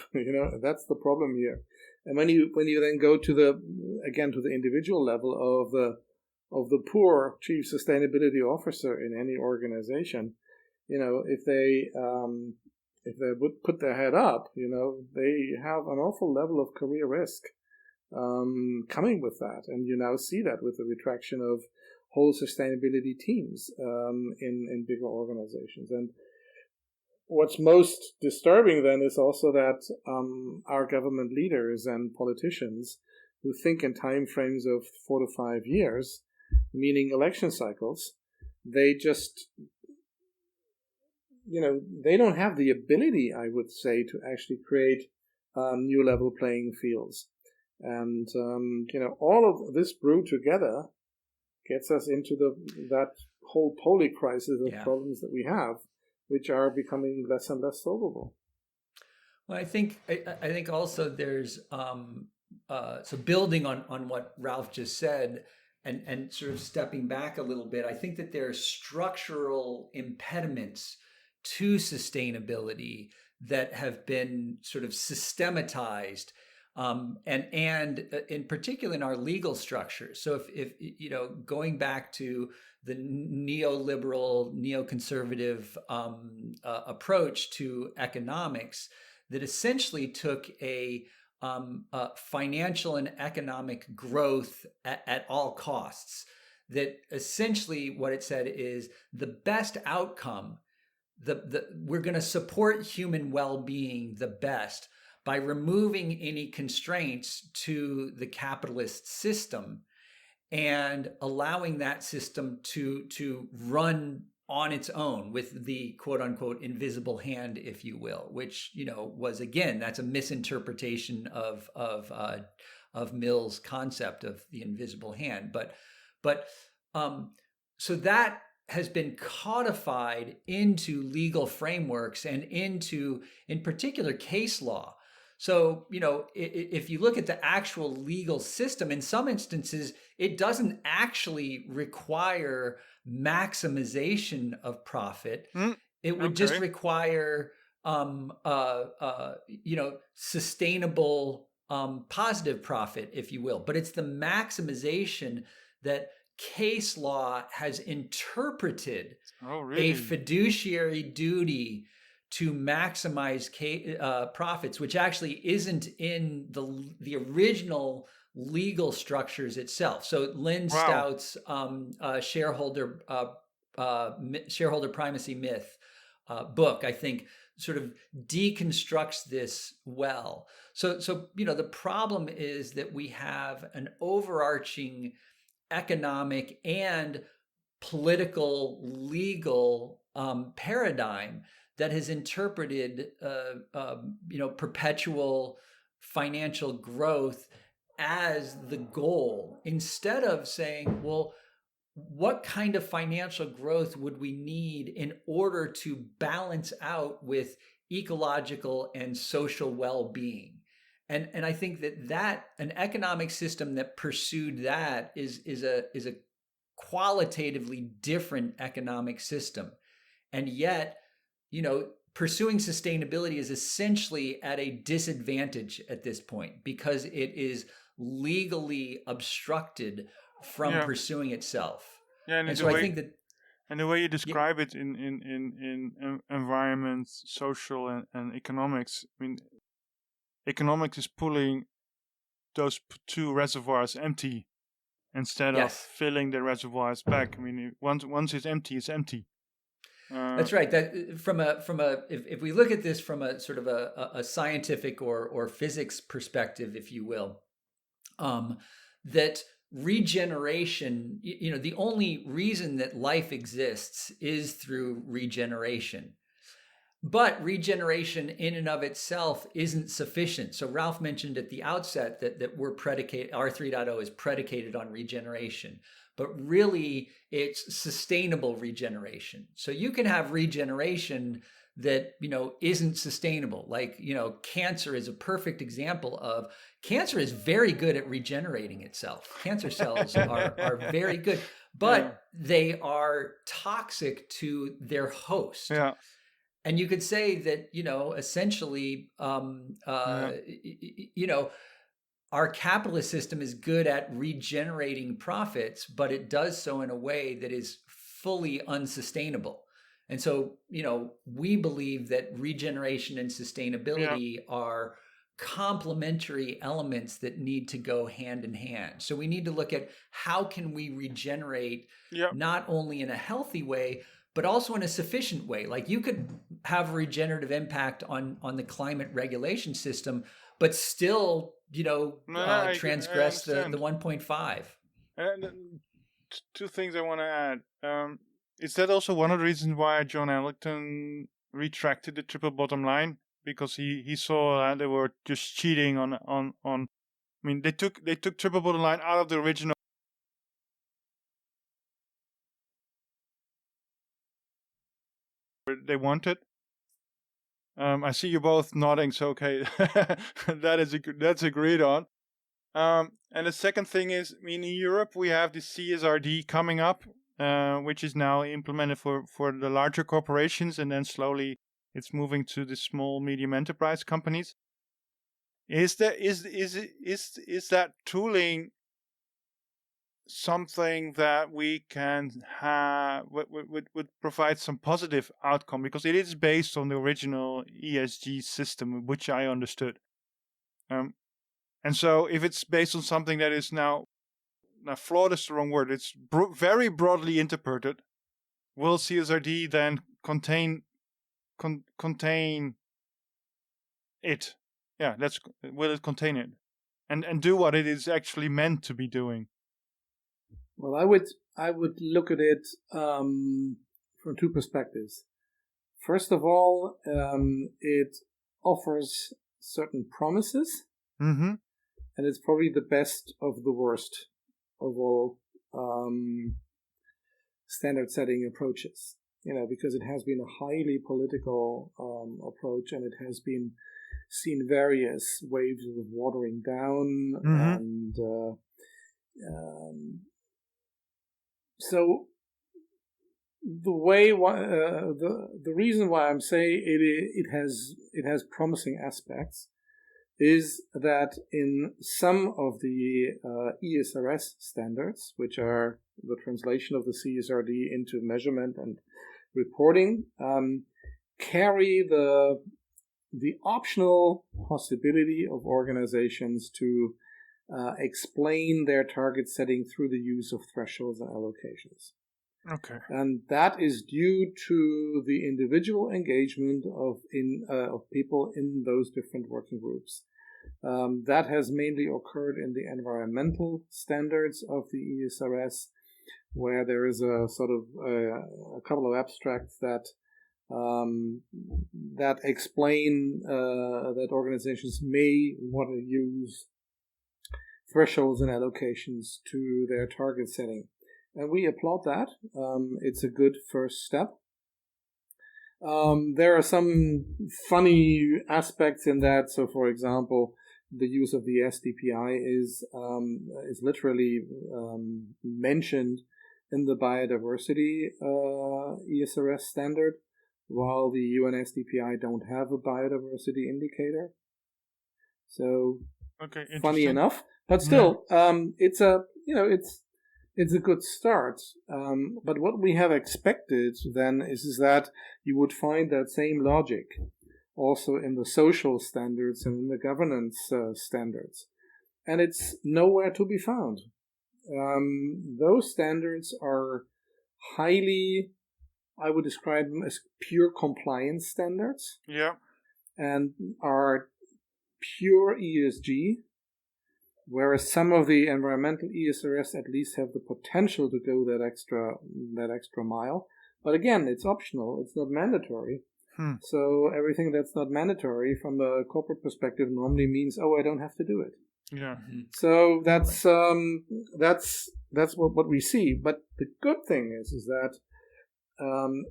That's the problem here. And when you then go to the individual level of the poor chief sustainability officer in any organization, if they would put their head up, they have an awful level of career risk coming with that. And you now see that with the retraction of whole sustainability teams in bigger organizations. And what's most disturbing then is also that our government leaders and politicians who think in time frames of 4 to 5 years, meaning election cycles, they just, they don't have the ability, I would say, to actually create new level playing fields. And, all of this brewed together gets us into that whole poly crisis of problems that we have, which are becoming less and less solvable. Well, I think also there's so building on what Ralph just said and sort of stepping back a little bit, I think that there are structural impediments to sustainability that have been sort of systematized, and in particular in our legal structure. So if going back to the neoliberal, neoconservative approach to economics that essentially took a financial and economic growth at all costs, that essentially what it said is the best outcome, we're going to support human well-being the best by removing any constraints to the capitalist system and allowing that system to run on its own with the quote unquote invisible hand, if you will, which, was, again, that's a misinterpretation of Mill's concept of the invisible hand. But so that has been codified into legal frameworks and into, in particular, case law. So, if you look at the actual legal system, in some instances, it doesn't actually require maximization of profit. It would just require, sustainable, positive profit, if you will. But it's the maximization that case law has interpreted a fiduciary duty to maximize profits, which actually isn't in the original legal structures itself. So Lynn Stout's shareholder primacy myth book, I think, sort of deconstructs this well. So the problem is that we have an overarching economic and political legal paradigm that has interpreted perpetual financial growth as the goal, instead of saying, well, what kind of financial growth would we need in order to balance out with ecological and social well-being? And I think that an economic system that pursued that is a qualitatively different economic system. And yet, pursuing sustainability is essentially at a disadvantage at this point because it is legally obstructed from pursuing itself. Yeah, and so I think that, and the way you describe it in environment, social, and economics, I mean, economics is pulling those two reservoirs empty instead of filling the reservoirs back. I mean, once it's empty, it's empty. That's right. That from a if we look at this from a sort of a scientific or physics perspective, if you will, that regeneration, the only reason that life exists is through regeneration. But regeneration in and of itself isn't sufficient. So Ralph mentioned at the outset that we're R 3.0 is predicated on regeneration, but really it's sustainable regeneration. So you can have regeneration that, isn't sustainable. Like, cancer is a perfect example of cancer is very good at regenerating itself. Cancer cells are very good, but they are toxic to their host. Yeah. And you could say that, essentially, our capitalist system is good at regenerating profits, but it does so in a way that is fully unsustainable. And so, we believe that regeneration and sustainability are complementary elements that need to go hand in hand. So we need to look at how can we regenerate not only in a healthy way, but also in a sufficient way. Like you could have a regenerative impact on the climate regulation system, but still, transgress the 1.5. And two things I want to add. Is that also one of the reasons why John Ellington retracted the triple bottom line? Because he saw they were just cheating on. I mean, they took triple bottom line out of the original. They wanted. I see you both nodding, so okay, that's agreed on. And the second thing is, I mean, in Europe we have the CSRD coming up, which is now implemented for the larger corporations, and then slowly it's moving to the small medium enterprise companies. Is that tooling something that we can have would provide some positive outcome, because it is based on the original ESG system, which I understood. And so if it's based on something that is now flawed is the wrong word, it's very broadly interpreted, will CSRD then contain it? will it contain it, and do what it is actually meant to be doing? Well, I would look at it from two perspectives. First of all, it offers certain promises, Mm-hmm. and it's probably the best of the worst of all standard setting approaches. Because it has been a highly political approach, and it has been seen various waves of watering down, and so the way the reason why I'm saying it has promising aspects is that in some of the ESRS standards, which are the translation of the CSRD into measurement and reporting, carry the optional possibility of organizations to explain their target setting through the use of thresholds and allocations. Okay. And that is due to the individual engagement of people in those different working groups. That has mainly occurred in the environmental standards of the ESRS, where there is a sort of a couple of abstracts that explain that organizations may want to use thresholds and allocations to their target setting. And we applaud that. It's a good first step. There are some funny aspects in that. So, for example, the use of the SDPI is literally mentioned in the biodiversity ESRS standard, while the UN SDPI don't have a biodiversity indicator. So, okay, funny enough, but still, it's a good start. But what we have expected then is that you would find that same logic also in the social standards and in the governance standards. And it's nowhere to be found. Those standards are highly, I would describe them as pure compliance standards. Yeah. And are pure ESG, whereas some of the environmental ESRS at least have the potential to go that extra mile. But again, it's optional. It's not mandatory. So everything that's not mandatory from a corporate perspective normally means, I don't have to do it. Yeah. So that's what we see. But the good thing is that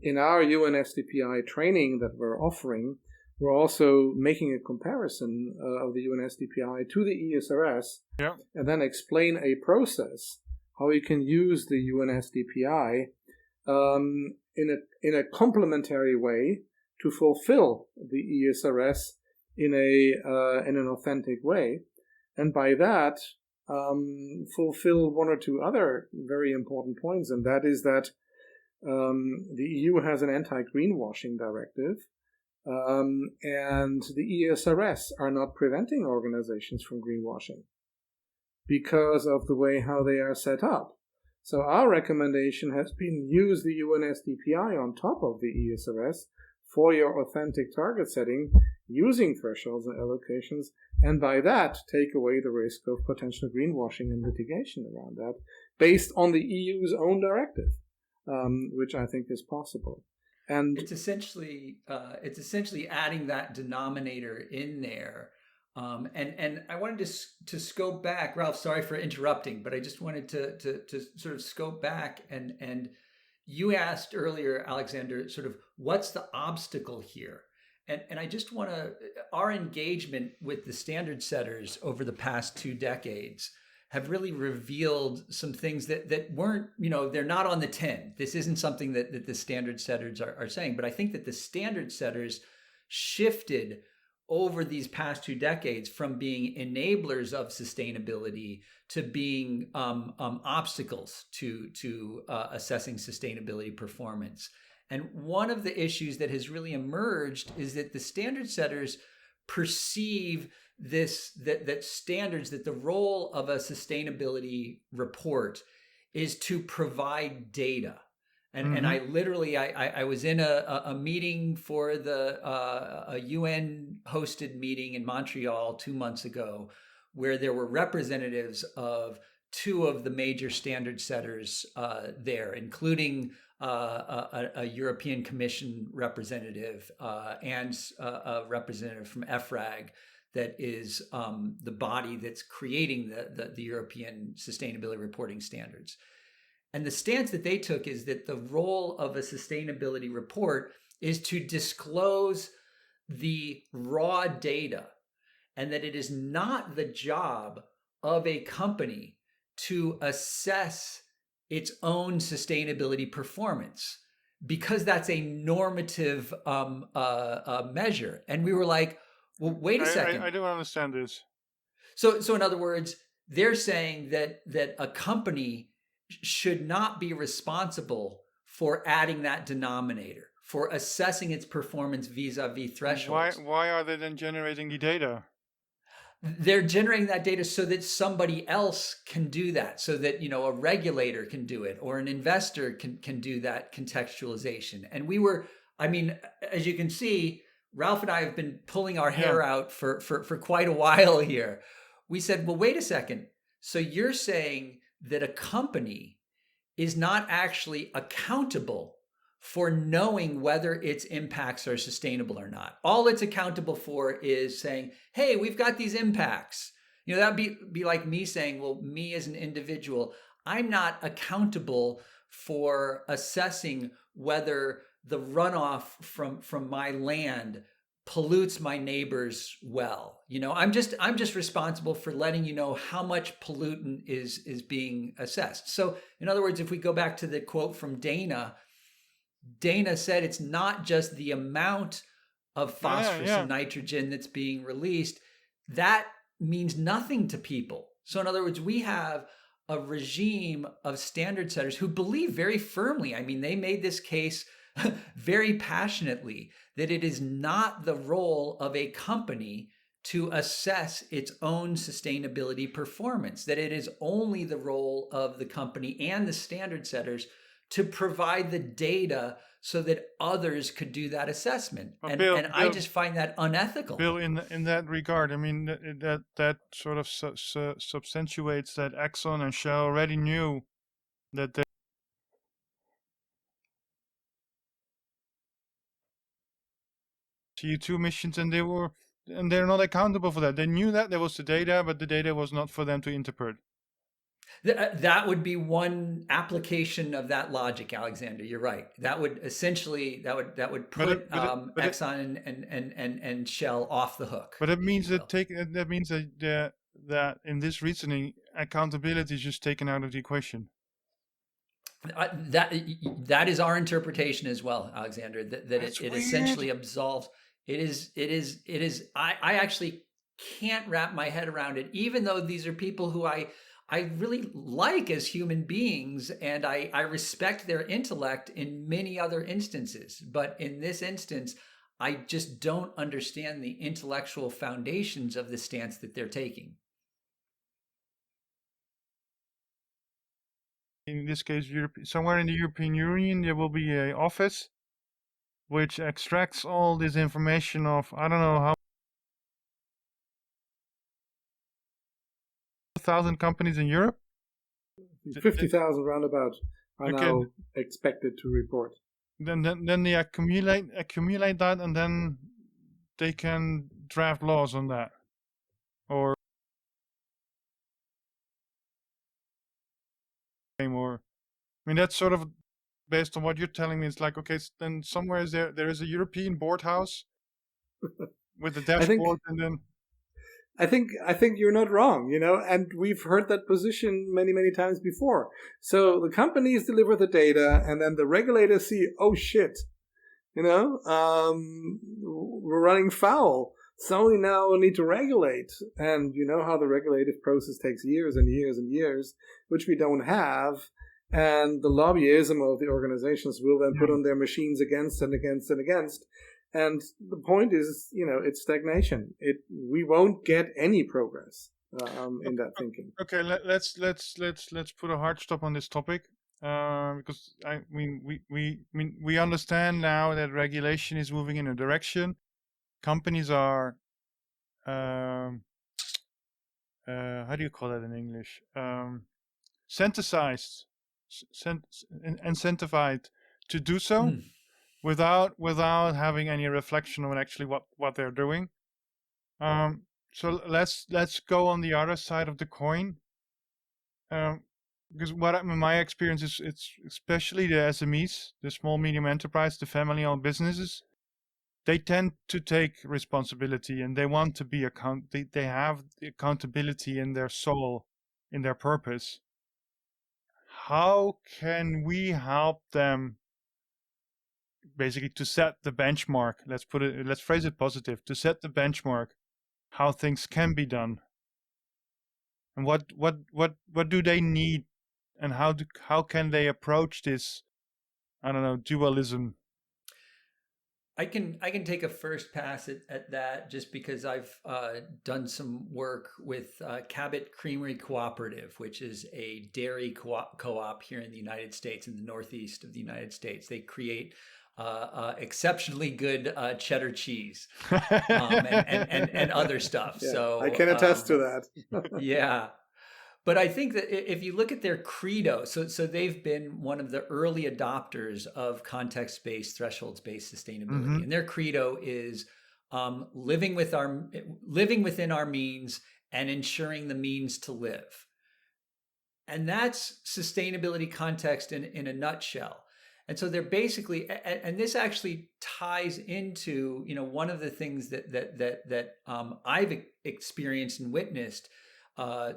in our UN SDPI training that we're offering, we're also making a comparison of the UN SDPI to the ESRS, and then explain a process how you can use the UN SDPI in a complementary way to fulfill the ESRS in an authentic way, and by that fulfill one or two other very important points, and that is that the EU has an anti-greenwashing directive. And the ESRS are not preventing organizations from greenwashing because of the way how they are set up. So our recommendation has been use the UN SDPI on top of the ESRS for your authentic target setting using thresholds and allocations, and by that take away the risk of potential greenwashing and litigation around that based on the EU's own directive, which I think is possible. And it's essentially adding that denominator in there, and I wanted to scope back. Ralph, sorry for interrupting, but I just wanted to sort of scope back, and you asked earlier, Alexander, sort of what's the obstacle here, and I just want to, our engagement with the standard setters over the past 2 decades have really revealed some things that weren't, they're not on the tin. This isn't something that the standard setters are saying, but I think that the standard setters shifted over these past 2 decades from being enablers of sustainability to being obstacles to assessing sustainability performance. And one of the issues that has really emerged is that the standard setters perceive that standards, that the role of a sustainability report is to provide data. And I literally, I was in a meeting for a UN hosted meeting in Montreal 2 months ago, where there were representatives of two of the major standard setters there, including a European Commission representative and a representative from EFRAG, that is the body that's creating the European sustainability reporting standards. And the stance that they took is that the role of a sustainability report is to disclose the raw data, and that it is not the job of a company to assess its own sustainability performance, because that's a normative measure. And we were like, well, wait a second. I don't understand this. So in other words, they're saying that a company should not be responsible for adding that denominator, for assessing its performance vis-a-vis thresholds. Why are they then generating the data? They're generating that data so that somebody else can do that, so that, you know, a regulator can do it, or an investor can do that contextualization. And we were, I mean, as you can see, Ralph and I have been pulling our hair out for quite a while here. We said, well, wait a second. So you're saying that a company is not actually accountable for knowing whether its impacts are sustainable or not. All it's accountable for is saying, hey, we've got these impacts. You know, that'd be like me saying, well, me as an individual, I'm not accountable for assessing whether the runoff from my land pollutes my neighbor's well. You know, I'm just responsible for letting you know how much pollutant is being assessed. So in other words, if we go back to the quote from Dana said it's not just the amount of phosphorus and nitrogen that's being released. That means nothing to people. So in other words, we have a regime of standard setters who believe very firmly, I mean, they made this case very passionately, that it is not the role of a company to assess its own sustainability performance, that it is only the role of the company and the standard setters to provide the data so that others could do that assessment. And Bill, I just find that unethical. Bill, in that regard, I mean, that sort of substantiates that Exxon and Shell already knew that they CO2 emissions, and they're not accountable for that. They knew that there was the data, but the data was not for them to interpret. That would be one application of that logic, Alexander. You're right. That would essentially that would put Exxon and Shell off the hook. But it means that in this reasoning, accountability is just taken out of the equation. That is our interpretation as well, Alexander. That it essentially absolves. It is. I actually can't wrap my head around it, even though these are people who I really like as human beings, and I respect their intellect in many other instances. But in this instance, I just don't understand the intellectual foundations of the stance that they're taking. In this case, somewhere in the European Union, there will be an office which extracts all this information of, I don't know how, 1,000 companies in Europe? 50,000 roundabout are now expected to report. Then they accumulate that, and then they can draft laws on that. Or I mean, that's sort of based on what you're telling me. It's like, okay, then somewhere there is a European board house with a dashboard, and then I think you're not wrong, you know, and we've heard that position many times before. So the companies deliver the data, and then the regulators see, oh shit, you know, we're running foul. So we now need to regulate, and you know how the regulative process takes years and years and years, which we don't have. And the lobbyism of the organizations will then put on their machines against and against and against. And the point is, you know, it's stagnation. We won't get any progress in that thinking. Okay, let's put a hard stop on this topic. because we understand now that regulation is moving in a direction. Companies are how do you call that in English? Incentivized to do so without having any reflection on actually what they're doing. So let's go on the other side of the coin. Because in my experience is, it's especially the SMEs, the small medium enterprise, the family-owned businesses. They tend to take responsibility and they want to be they have the accountability in their soul, in their purpose. How can we help them basically to set the benchmark? Let's phrase it positive, to set the benchmark how things can be done. And what do they need, and how can they approach this, I don't know, dualism? I can take a first pass at that, just because I've done some work with Cabot Creamery Cooperative, which is a dairy co-op here in the United States, in the Northeast of the United States. They create exceptionally good cheddar cheese and other stuff. Yeah, so I can attest to that. Yeah. But I think that if you look at their credo, so they've been one of the early adopters of context-based, thresholds-based sustainability, and their credo is living within our means and ensuring the means to live. And that's sustainability context in a nutshell. And so they're basically, and this actually ties into, one of the things that I've experienced and witnessed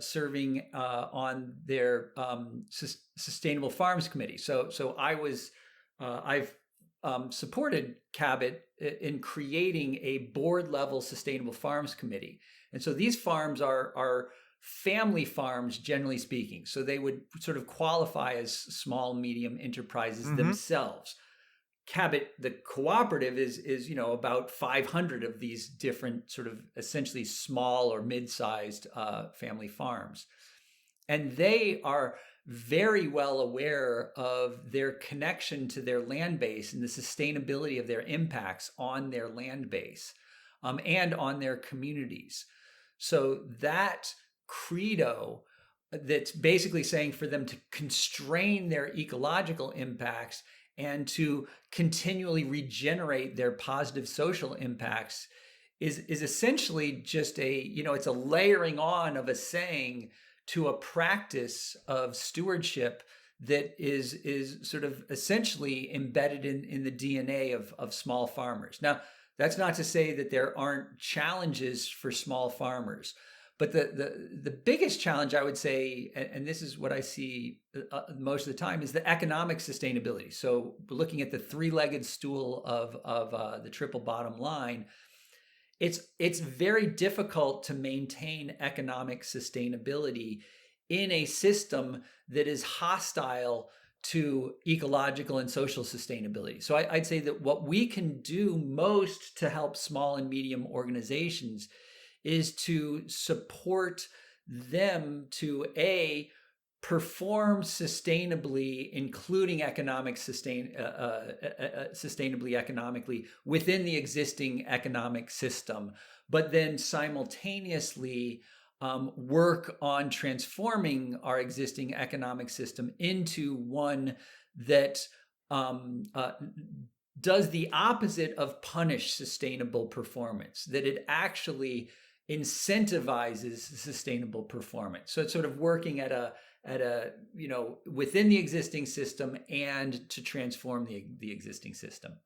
serving on their Sustainable Farms Committee. So I've supported Cabot in creating a board level Sustainable Farms Committee. And so these farms are family farms, generally speaking. So they would sort of qualify as small, medium enterprises themselves. Cabot, the cooperative, is about 500 of these different sort of essentially small or mid-sized family farms. And they are very well aware of their connection to their land base and the sustainability of their impacts on their land base and on their communities. So that credo that's basically saying for them to constrain their ecological impacts and to continually regenerate their positive social impacts is essentially just it's a layering on of a saying to a practice of stewardship that is sort of essentially embedded in the DNA of small farmers. Now, that's not to say that there aren't challenges for small farmers. But the biggest challenge, I would say, and this is what I see most of the time, is the economic sustainability. So looking at the three-legged stool of the triple bottom line, it's very difficult to maintain economic sustainability in a system that is hostile to ecological and social sustainability. So I'd say that what we can do most to help small and medium organizations is to support them to perform sustainably, including sustainably economically within the existing economic system, but then simultaneously work on transforming our existing economic system into one that does the opposite of punish sustainable performance, that it actually incentivizes sustainable performance. So it's sort of working at a within the existing system and to transform the existing system.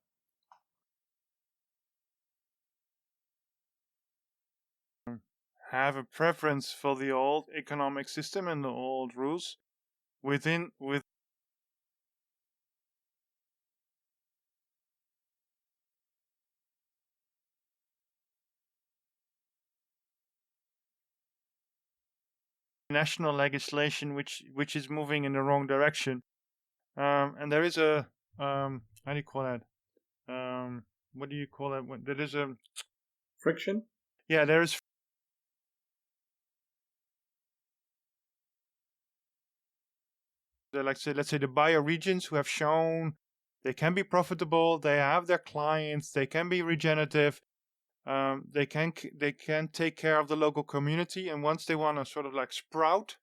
Have a preference for the old economic system and the old rules with national legislation which is moving in the wrong direction. And there is a how do you call that? What do you call that? There is a friction. Yeah, there is let's say the bioregions who have shown they can be profitable, they have their clients, they can be regenerative, they can take care of the local community, and once they want to sort of like sprout,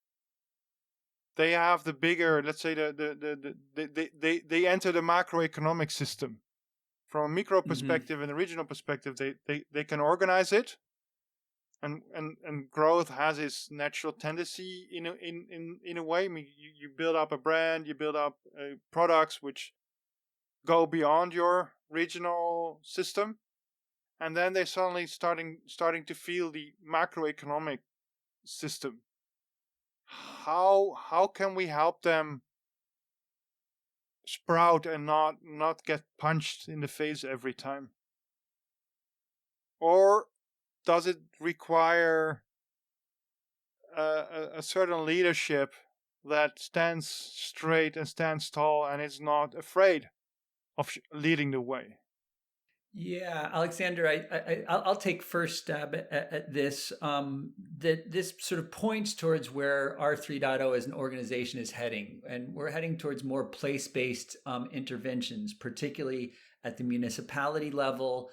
they have the bigger, let's say they enter the macroeconomic system. From a micro perspective and a regional perspective, they can organize it, and growth has its natural tendency in a way. I mean, you build up a brand, you build up products which go beyond your regional system, and then they're suddenly starting to feel the macroeconomic system. How can we help them sprout and not get punched in the face every time? Or does it require a certain leadership that stands straight and stands tall and is not afraid of leading the way? Yeah, Alexander, I'll take first stab at this. That this sort of points towards where R 3.0 as an organization is heading, and we're heading towards more place-based interventions, particularly at the municipality level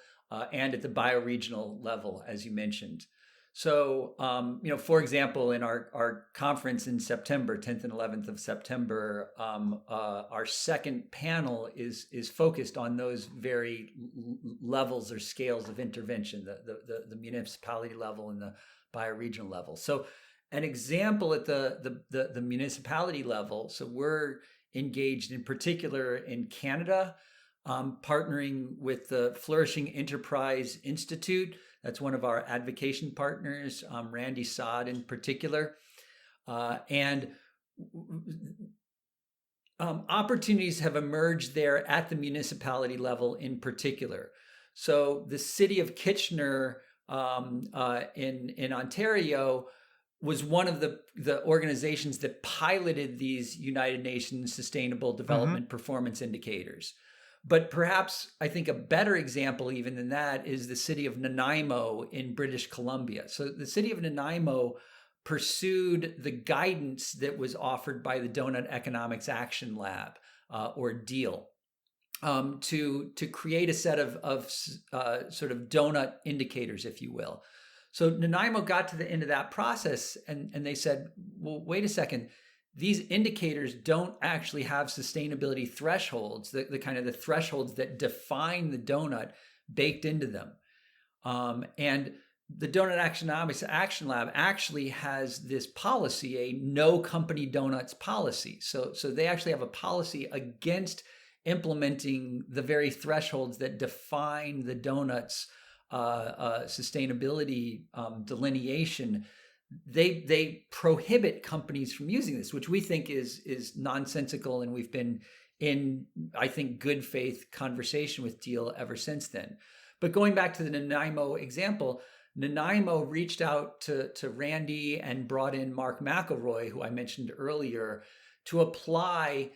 and at the bioregional level, as you mentioned. So, for example, in our conference in September, 10th and 11th of September, our second panel is focused on those very levels or scales of intervention, the municipality level and the bioregional level. So an example at the municipality level, so we're engaged in particular in Canada, partnering with the Flourishing Enterprise Institute. That's one of our advocation partners, Randy Saad in particular. And opportunities have emerged there at the municipality level in particular. So the city of Kitchener in Ontario was one of the organizations that piloted these United Nations Sustainable Development Performance Indicators. But perhaps I think a better example even than that is the city of Nanaimo in British Columbia. So the city of Nanaimo pursued the guidance that was offered by the Donut Economics Action Lab, or DEAL, to create a set of sort of donut indicators, if you will. So Nanaimo got to the end of that process and they said, well, wait a second. These indicators don't actually have sustainability thresholds, the kind of the thresholds that define the donut baked into them. And the Donut Economics Action Lab actually has this policy, a no company donuts policy. So they actually have a policy against implementing the very thresholds that define the donuts sustainability delineation. They prohibit companies from using this, which we think is nonsensical, and we've been in, I think, good faith conversation with DEAL ever since then. But going back to the Nanaimo example, Nanaimo reached out to Randy and brought in Mark McElroy, who I mentioned earlier, to apply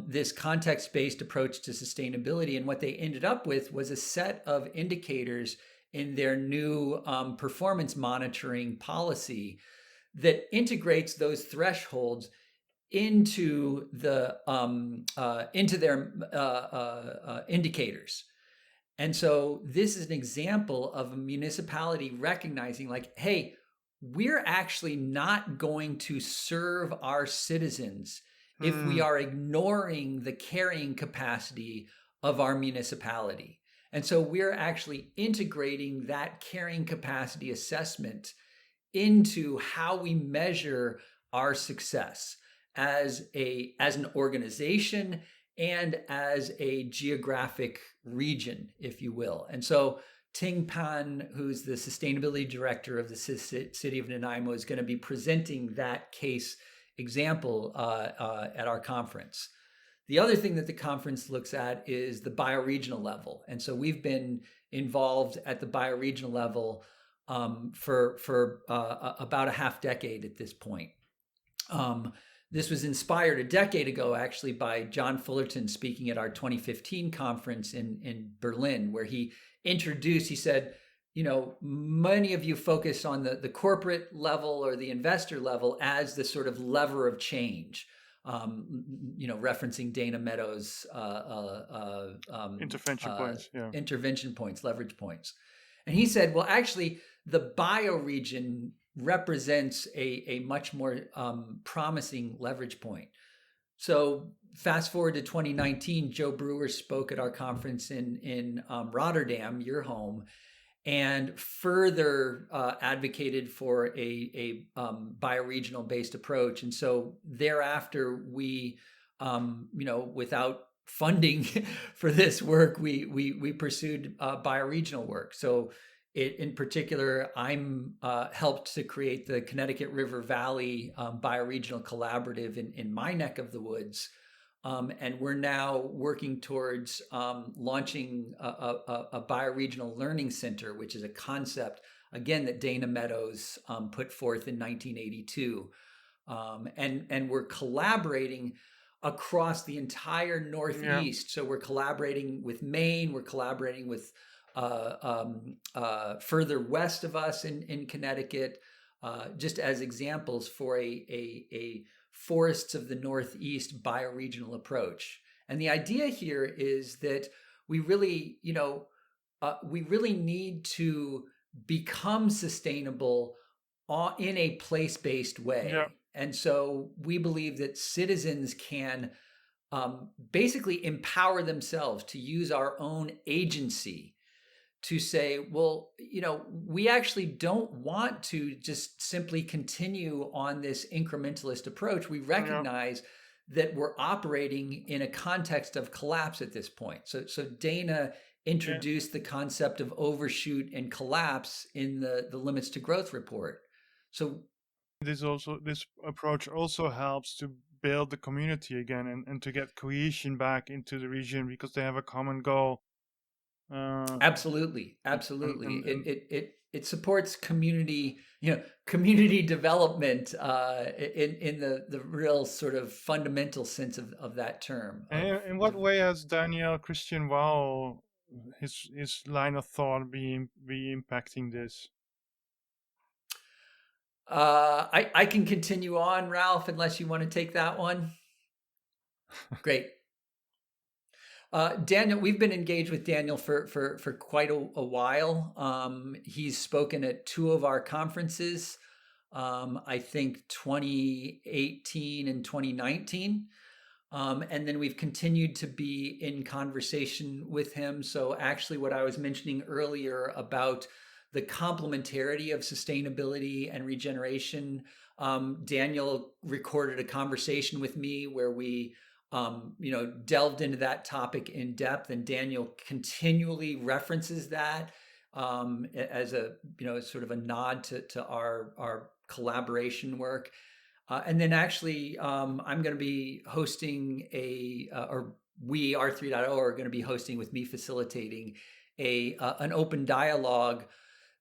this context-based approach to sustainability. And what they ended up with was a set of indicators in their new performance monitoring policy that integrates those thresholds into their indicators. And so this is an example of a municipality recognizing, like, hey, we're actually not going to serve our citizens if we are ignoring the carrying capacity of our municipality. And so we're actually integrating that carrying capacity assessment into how we measure our success as an organization and as a geographic region, if you will. And so Ting Pan, who's the sustainability director of the city of Nanaimo, is going to be presenting that case example at our conference. The other thing that the conference looks at is the bioregional level. And so we've been involved at the bioregional level for about a half decade at this point. This was inspired a decade ago, actually, by John Fullerton speaking at our 2015 conference in Berlin, where he said, many of you focus on the corporate level or the investor level as the sort of lever of change. referencing Dana Meadows' Intervention points, yeah. intervention points, leverage points. And he said, well, actually, the bioregion represents a much more promising leverage point. So fast forward to 2019, Joe Brewer spoke at our conference in Rotterdam, your home, and further advocated for a bioregional based approach. And so thereafter, we, without funding for this work, we pursued bioregional work. So in particular, I'm helped to create the Connecticut River Valley Bioregional Collaborative in my neck of the woods. And we're now working towards launching a bioregional learning center, which is a concept, again, that Dana Meadows put forth in 1982. And we're collaborating across the entire Northeast. So we're collaborating with Maine, we're collaborating with further west of us in Connecticut, just as examples for a forests of the Northeast bioregional approach. And the idea here is that we really need to become sustainable in a place-based way. Yeah. And so we believe that citizens can basically empower themselves to use our own agency to say, well, we actually don't want to just simply continue on this incrementalist approach. We recognize that we're operating in a context of collapse at this point. So Dana introduced the concept of overshoot and collapse in the Limits to Growth report. So this approach also helps to build the community again and to get cohesion back into the region because they have a common goal. Absolutely. It supports community development in the real sort of fundamental sense of that term. And in what way has Daniel Christian Wahl, his line of thought be impacting this? I can continue on, Ralph, unless you want to take that one. Great. Daniel, we've been engaged with Daniel for quite a while. He's spoken at two of our conferences, I think 2018 and 2019. And then we've continued to be in conversation with him. So actually what I was mentioning earlier about the complementarity of sustainability and regeneration, Daniel recorded a conversation with me where we delved into that topic in depth, and Daniel continually references that as a sort of a nod to our collaboration work. And then actually, I'm going to be hosting we R3.0 are going to be hosting, with me facilitating an open dialogue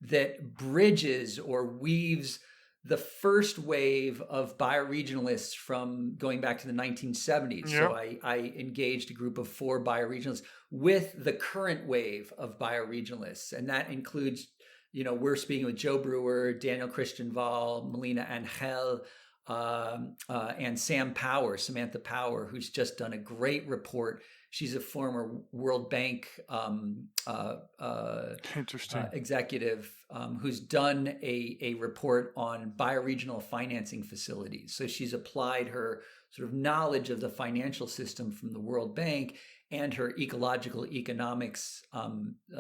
that bridges or weaves the first wave of bioregionalists from going back to the 1970s. Yeah. So I engaged a group of 4 bioregionalists with the current wave of bioregionalists. And that includes, we're speaking with Joe Brewer, Daniel Christian Wahl, Melina Angel, and Samantha Power, who's just done a great report. She's a former World Bank executive who's done a report on bioregional financing facilities. So she's applied her sort of knowledge of the financial system from the World Bank and her ecological economics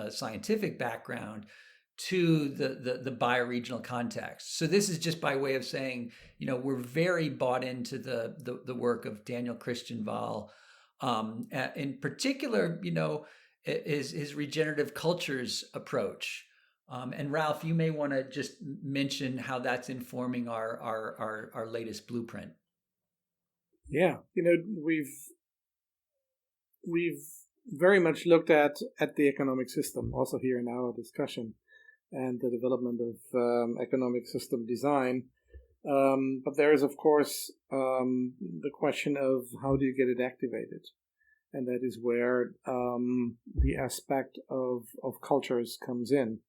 scientific background to the bioregional context. So this is just by way of saying, we're very bought into the work of Daniel Christian Wahl. In particular, his regenerative cultures approach. And Ralph, you may want to just mention how that's informing our latest blueprint. Yeah, we've very much looked at the economic system also here in our discussion and the development of economic system design. But there is, of course, the question of how do you get it activated? And that is where the aspect of cultures comes in.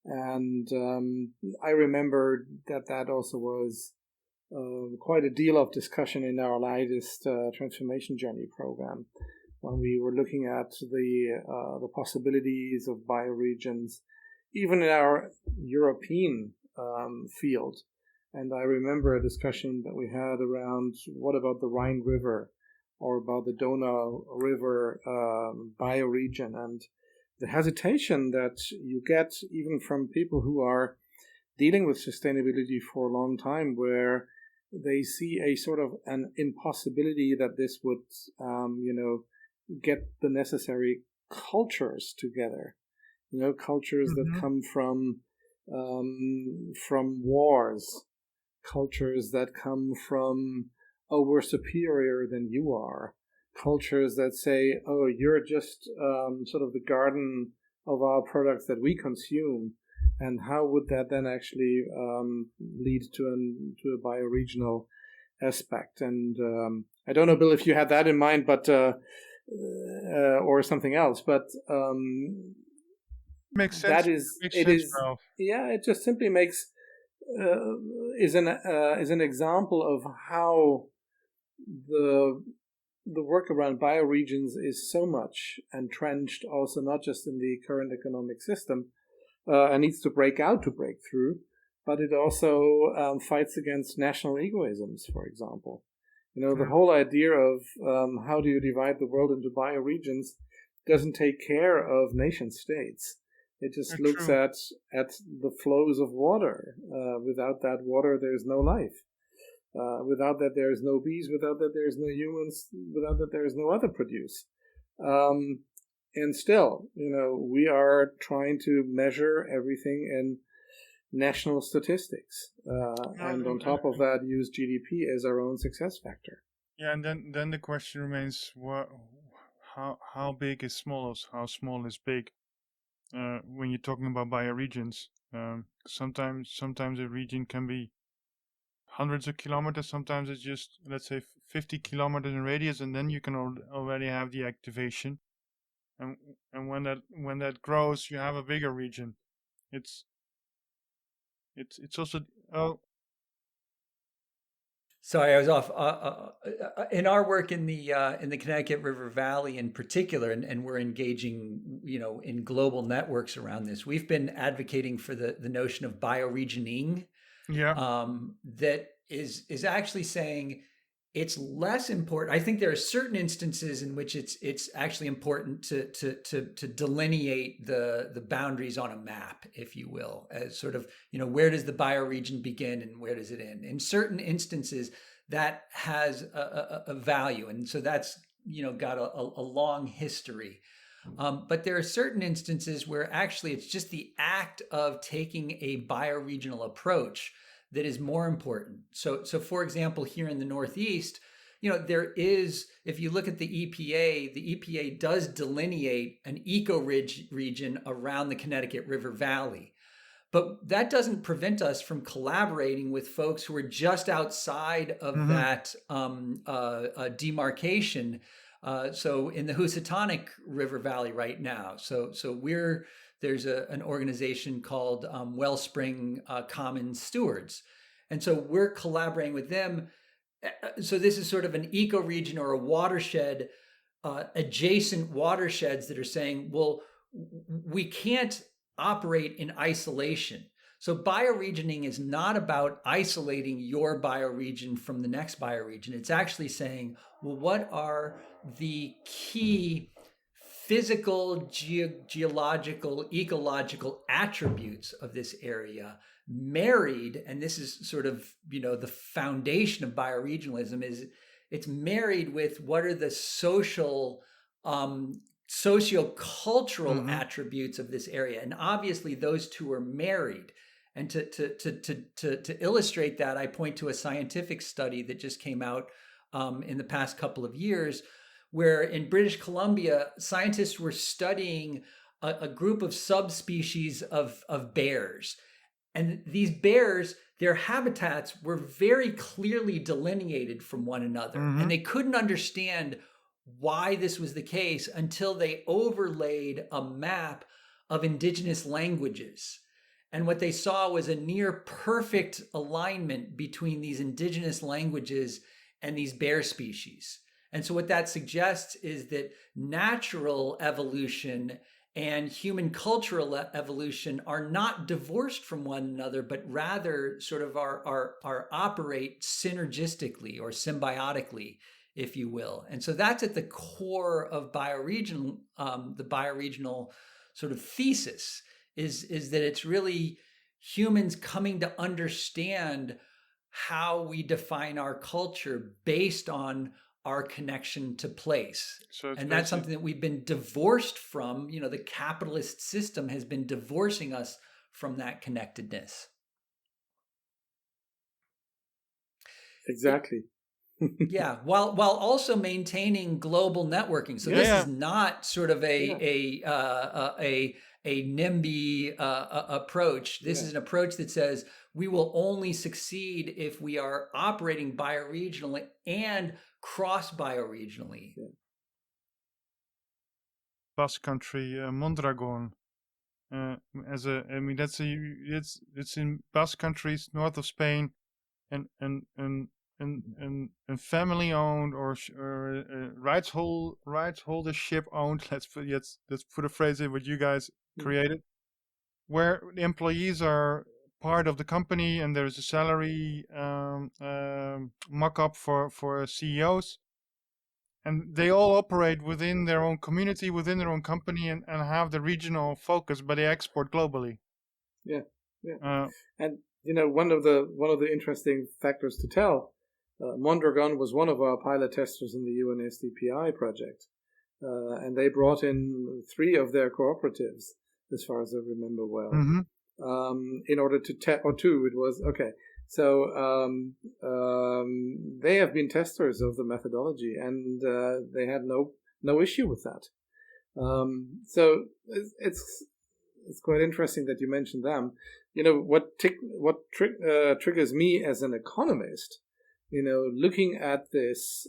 And I remember that also was quite a deal of discussion in our latest transformation journey program, when we were looking at the possibilities of bioregions, even in our European field. And I remember a discussion that we had around what about the Rhine River or about the Donau River bioregion, and the hesitation that you get even from people who are dealing with sustainability for a long time, where they see a sort of an impossibility that this would, get the necessary cultures together. Cultures that come from wars, cultures that come from, oh, we're superior than you are, cultures that say, oh, you're just sort of the garden of our products that we consume. And how would that then actually lead to a bioregional aspect? And I don't know, Bill, if you had that in mind, but or something else. But makes sense. That is, makes it sense, is, Ralph. yeah. It just simply makes is an example of how the work around bioregions is so much entrenched, also not just in the current economic system. And needs to break through, but it also fights against national egoisms, for example. The whole idea of how do you divide the world into bioregions doesn't take care of nation states. It just looks at the flows of water. Without that water, there's no life. Without that, there's no bees. Without that, there's no humans. Without that, there's no other produce. And still, we are trying to measure everything in national statistics, and on top of that, use GDP as our own success factor. Yeah, and then the question remains: how big is small? How small is big? When you're talking about bioregions, sometimes a region can be hundreds of kilometers. Sometimes it's just, let's say, 50 kilometers in radius, and then you can already have the activation. And when that grows, you have a bigger region. It's also Sorry, I was off. In our work in the Connecticut River Valley in particular, and we're engaging, in global networks around this. We've been advocating for the notion of bioregioning. That is actually saying it's less important. I think there are certain instances in which it's actually important to delineate the boundaries on a map, if you will, as sort of, where does the bioregion begin and where does it end? In certain instances, that has a value, and so that's got a long history. But there are certain instances where actually it's just the act of taking a bioregional approach that is more important. So for example, here in the Northeast, there is, if you look at the EPA does delineate an eco-region around the Connecticut River Valley. But that doesn't prevent us from collaborating with folks who are just outside of that demarcation. So in the Housatonic River Valley right now. So there's an organization called Wellspring Common Stewards. And so we're collaborating with them. So this is sort of an ecoregion or a watershed, adjacent watersheds that are saying, well, we can't operate in isolation. So bioregioning is not about isolating your bioregion from the next bioregion. It's actually saying, well, what are the key physical, geological, ecological attributes of this area married, and this is sort of, the foundation of bioregionalism, is it's married with what are the social, sociocultural attributes of this area. And obviously those two are married. And to illustrate that, I point to a scientific study that just came out in the past couple of years, where in British Columbia, scientists were studying a group of subspecies of bears. And these bears, their habitats were very clearly delineated from one another. And they couldn't understand why this was the case until they overlaid a map of indigenous languages. And what they saw was a near perfect alignment between these indigenous languages and these bear species. And so what that suggests is that natural evolution and human cultural evolution are not divorced from one another, but rather sort of are operate synergistically or symbiotically, if you will. And so that's at the core of bioregional, the bioregional sort of thesis is that it's really humans coming to understand how we define our culture based on our connection to place. And that's something that we've been divorced from. You know, the capitalist system has been divorcing us from that connectedness. Exactly. Yeah, while also maintaining global networking. So this is not sort of a NIMBY approach. This is an approach that says we will only succeed if we are operating bioregionally and cross bioregionally. Basque Country, Mondragon. It's in Basque Countries, north of Spain, and family owned or rights holdership owned. Let's put a phrase in what you guys created, where the employees are part of the company and there's a salary mock-up for CEOs, and they all operate within their own community, within their own company, and have the regional focus, but they export globally. And you know, one of the interesting factors to tell, Mondragon was one of our pilot testers in the UNSDPI project, and they brought in 3 of their cooperatives, as far as I remember well, in order to test, or 2 it was, okay. So they have been testers of the methodology, and they had no issue with that. So it's quite interesting that you mentioned them. You know, what triggers me as an economist, you know, looking at this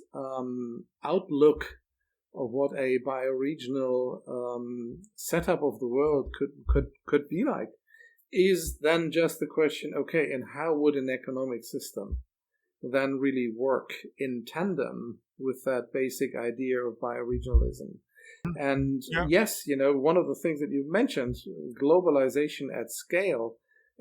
outlook of what a bioregional setup of the world could be like, is then just the question, okay, and how would an economic system then really work in tandem with that basic idea of bioregionalism? And yes, you know, one of the things that you mentioned, globalization at scale,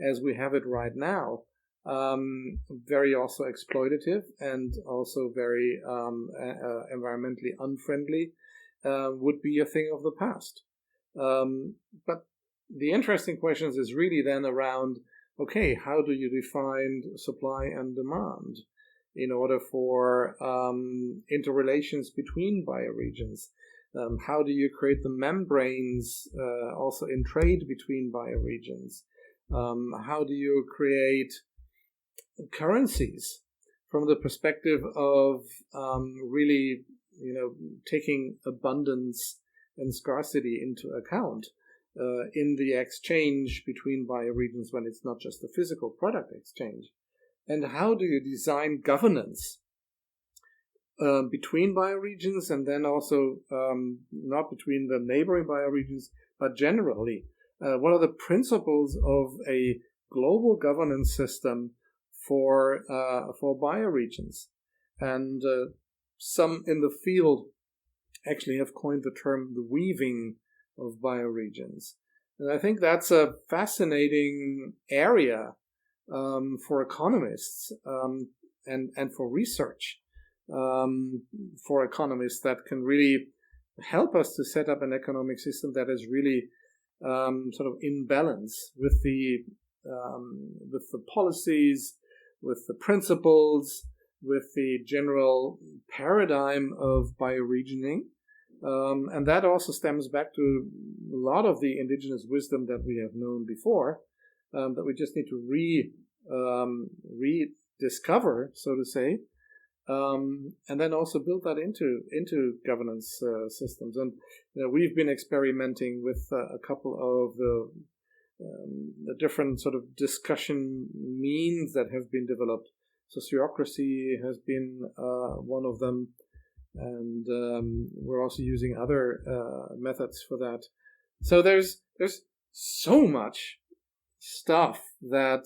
as we have it right now, very also exploitative and also very environmentally unfriendly, would be a thing of the past. But the interesting questions is really then around, okay, how do you define supply and demand in order for interrelations between bioregions? How do you create the membranes also in trade between bioregions? How do you create currencies from the perspective of really, you know, taking abundance and scarcity into account in the exchange between bioregions when it's not just the physical product exchange? And how do you design governance between bioregions, and then also not between the neighboring bioregions, but generally? What are the principles of a global governance system for bioregions? And some in the field actually have coined the term the weaving of bioregions. And I think that's a fascinating area for economists and for research for economists that can really help us to set up an economic system that is really sort of in balance with the policies, with the principles, with the general paradigm of bioregioning. And that also stems back to a lot of the indigenous wisdom that we have known before, that we just need to rediscover, so to say, and then also build that into governance systems. And you know, we've been experimenting with a couple of the different sort of discussion means that have been developed. Sociocracy has been one of them, and we're also using other methods for that. So there's so much stuff that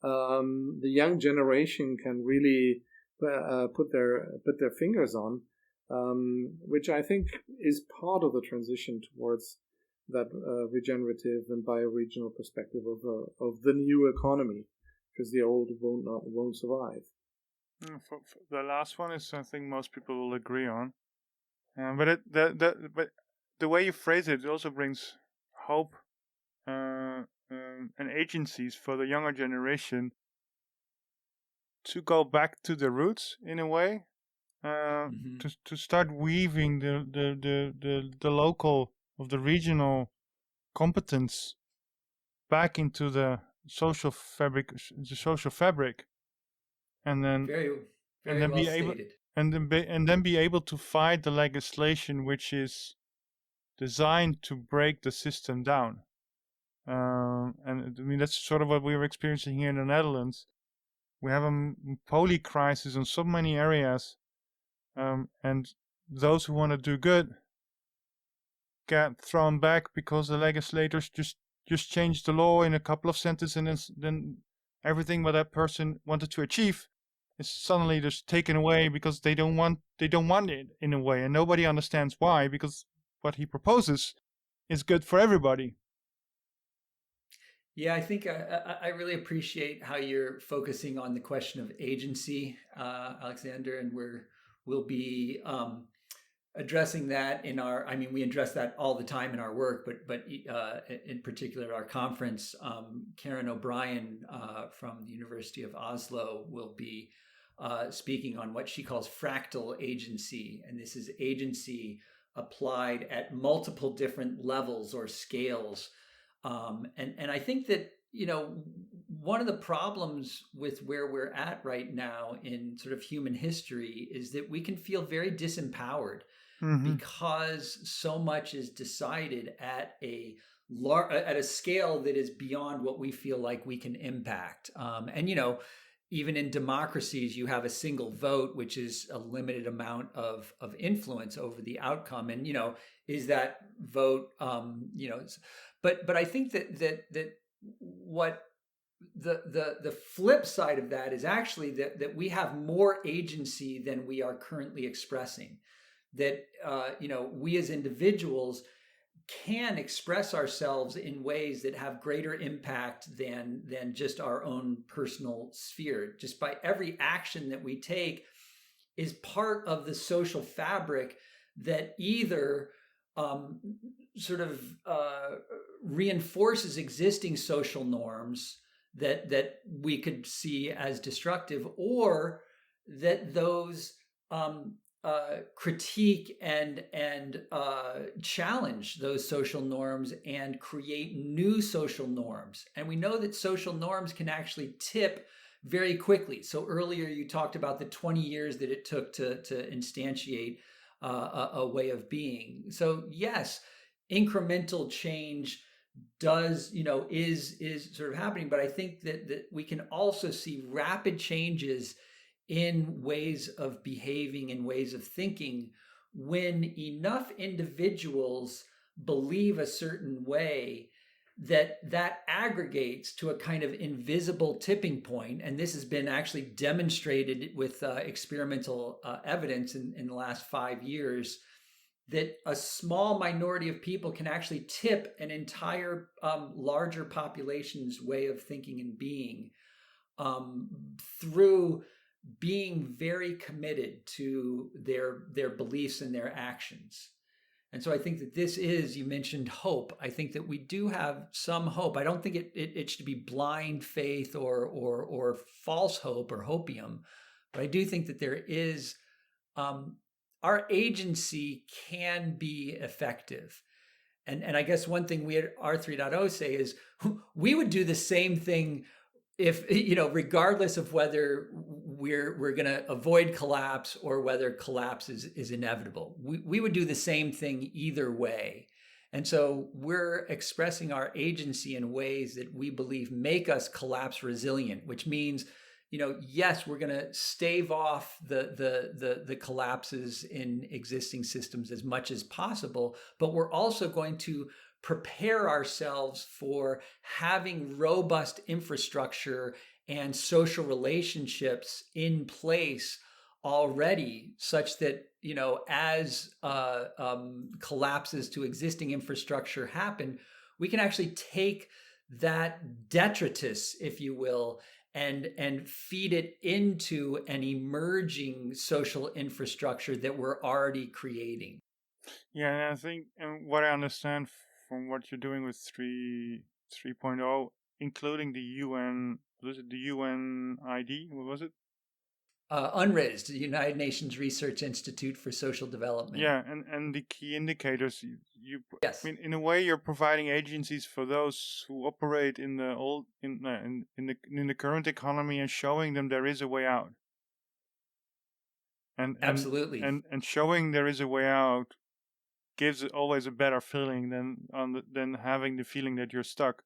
the young generation can really put their fingers on, which I think is part of the transition towards that regenerative and bioregional perspective of the new economy, because the old won't survive. For the last one is something most people will agree on, but the way you phrase it also brings hope and agencies for the younger generation to go back to the roots in a way, to start weaving the local of the regional competence back into the social fabric, and then very and then well be able stated. and then be able to fight the legislation which is designed to break the system down. And I mean that's sort of what we were experiencing here in the Netherlands. We have a poly crisis in so many areas, and those who want to do good get thrown back because the legislators just changed the law in a couple of sentences, and then everything what that person wanted to achieve is suddenly just taken away because they don't want it in a way, and nobody understands why, because what he proposes is good for everybody. Yeah, I think I really appreciate how you're focusing on the question of agency, Alexander, and we'll be addressing that in our. I mean, we address that all the time in our work, but in particular at our conference, Karen O'Brien from the University of Oslo will be speaking on what she calls fractal agency, and this is agency applied at multiple different levels or scales. And I think that, one of the problems with where we're at right now in sort of human history is that we can feel very disempowered because so much is decided at a scale that is beyond what we feel like we can impact. And even in democracies, you have a single vote, which is a limited amount of influence over the outcome. And is that vote, but I think that what the flip side of that is actually that we have more agency than we are currently expressing. That we as individuals can express ourselves in ways that have greater impact than just our own personal sphere. Just by every action that we take is part of the social fabric that either reinforces existing social norms that we could see as destructive, or that those critique and challenge those social norms and create new social norms. And we know that social norms can actually tip very quickly. So earlier you talked about the 20 years that it took to instantiate a way of being. So yes, incremental change is sort of happening, but I think that we can also see rapid changes in ways of behaving and ways of thinking when enough individuals believe a certain way that aggregates to a kind of invisible tipping point. And this has been actually demonstrated with experimental evidence in the last 5 years, that a small minority of people can actually tip an entire larger population's way of thinking and being through being very committed to their beliefs and their actions. And so I think that this is, you mentioned hope. I think that we do have some hope. I don't think it should be blind faith or false hope or hopium, but I do think that there is, our agency can be effective. And I guess one thing we at R3.0 say is we would do the same thing if, regardless of whether we're going to avoid collapse or whether collapse is inevitable. We would do the same thing either way. And so we're expressing our agency in ways that we believe make us collapse resilient, which means, yes, we're going to stave off the collapses in existing systems as much as possible, but we're also going to prepare ourselves for having robust infrastructure and social relationships in place already, such that, as collapses to existing infrastructure happen, we can actually take that detritus, if you will, and feed it into an emerging social infrastructure that we're already creating. Yeah, and I think, and what I understand from what you're doing with 3.0, including the UN, was it the UNID? What was it? UNRISD, the United Nations Research Institute for Social Development. Yeah, and the key indicators. I Yes. mean, in a way, you're providing agencies for those who operate in the old in the current economy, and showing them there is a way out. And Absolutely. and showing there is a way out gives always a better feeling than having the feeling that you're stuck.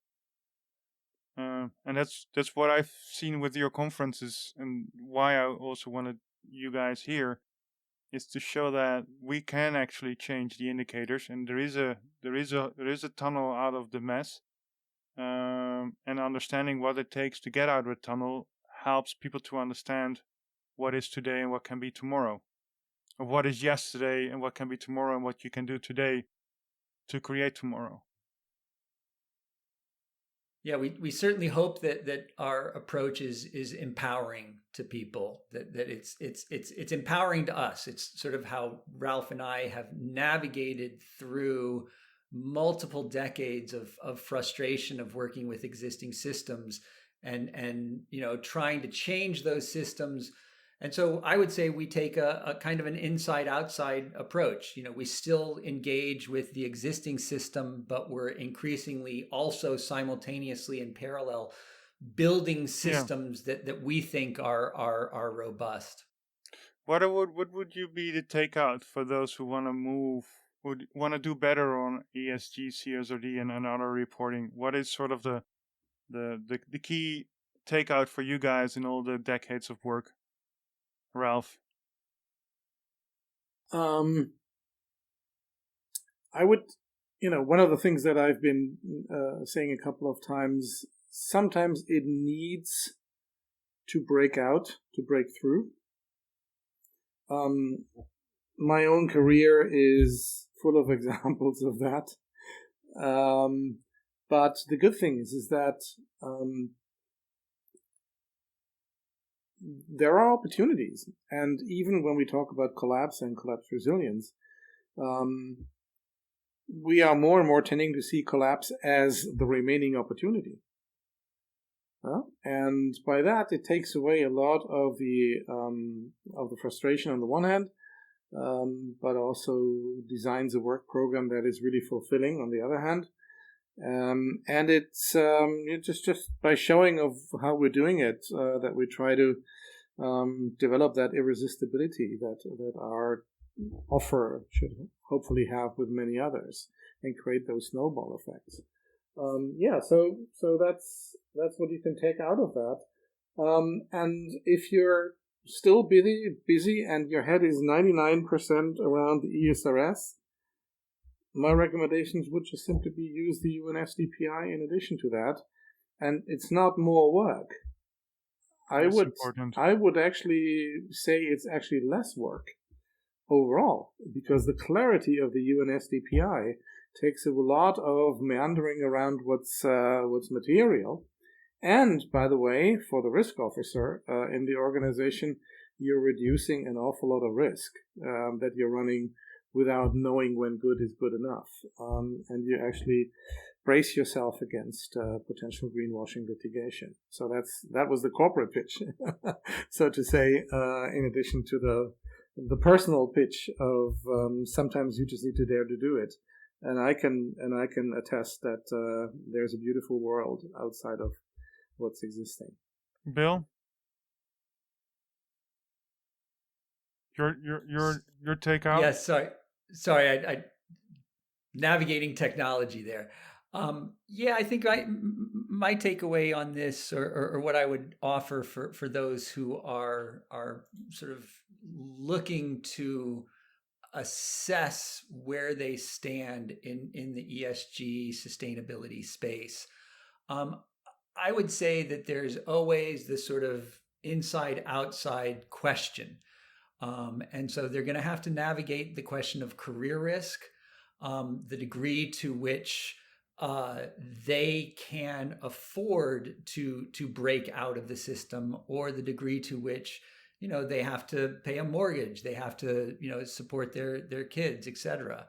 And that's what I've seen with your conferences, and why I also wanted you guys here, is to show that we can actually change the indicators, and there is a tunnel out of the mess. And understanding what it takes to get out of the tunnel helps people to understand what is today and what can be tomorrow, or what is yesterday and what can be tomorrow, and what you can do today to create tomorrow. Yeah, we certainly hope that our approach is empowering to people, that it's empowering to us. It's sort of how Ralph and I have navigated through multiple decades of frustration of working with existing systems, and trying to change those systems. And so I would say we take a kind of an inside outside approach. We still engage with the existing system, but we're increasingly also simultaneously in parallel building systems that we think are robust. What would you be the takeout for those who want to move, would want to do better on ESG, CSRD, and other reporting? What is sort of the key takeout for you guys in all the decades of work, Ralph? I would, one of the things that I've been saying a couple of times, sometimes it needs to break out, to break through. My own career is full of examples of that. But the good thing is that there are opportunities. And even when we talk about collapse and collapse resilience, we are more and more tending to see collapse as the remaining opportunity. And by that, it takes away a lot of the frustration on the one hand, but also designs a work program that is really fulfilling on the other hand. And it's just by showing of how we're doing it, that we try to develop that irresistibility that our offer should hopefully have with many others, and create those snowball effects. So that's what you can take out of that. And if you're still busy and your head is 99% around the ESRS, my recommendations would just simply be use the UN SDPI in addition to that, and it's not more work. I would actually say it's actually less work overall, because the clarity of the UN SDPI takes a lot of meandering around what's material. And by the way, for the risk officer in the organization, you're reducing an awful lot of risk that you're running without knowing when good is good enough. And you actually brace yourself against potential greenwashing litigation. So that was the corporate pitch, so to say, in addition to the personal pitch of sometimes you just need to dare to do it. And I can attest that there's a beautiful world outside of what's existing. Bill, your take out? Yes, sorry, I navigating technology there. I think my takeaway on this, or what I would offer for those who are sort of looking to assess where they stand in the ESG sustainability space, I would say that there's always this sort of inside-outside question. And so they're going to have to navigate the question of career risk, the degree to which they can afford to break out of the system, or the degree to which they have to pay a mortgage, they have to support their kids, etc.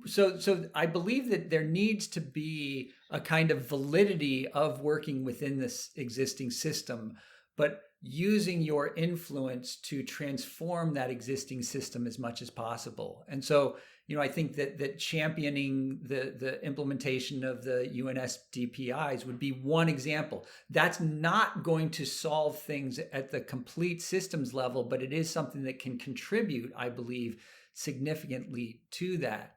So I believe that there needs to be a kind of validity of working within this existing system, but using your influence to transform that existing system as much as possible. And so, I think that championing the implementation of the UNSDPIs would be one example. That's not going to solve things at the complete systems level, but it is something that can contribute, I believe, significantly to that.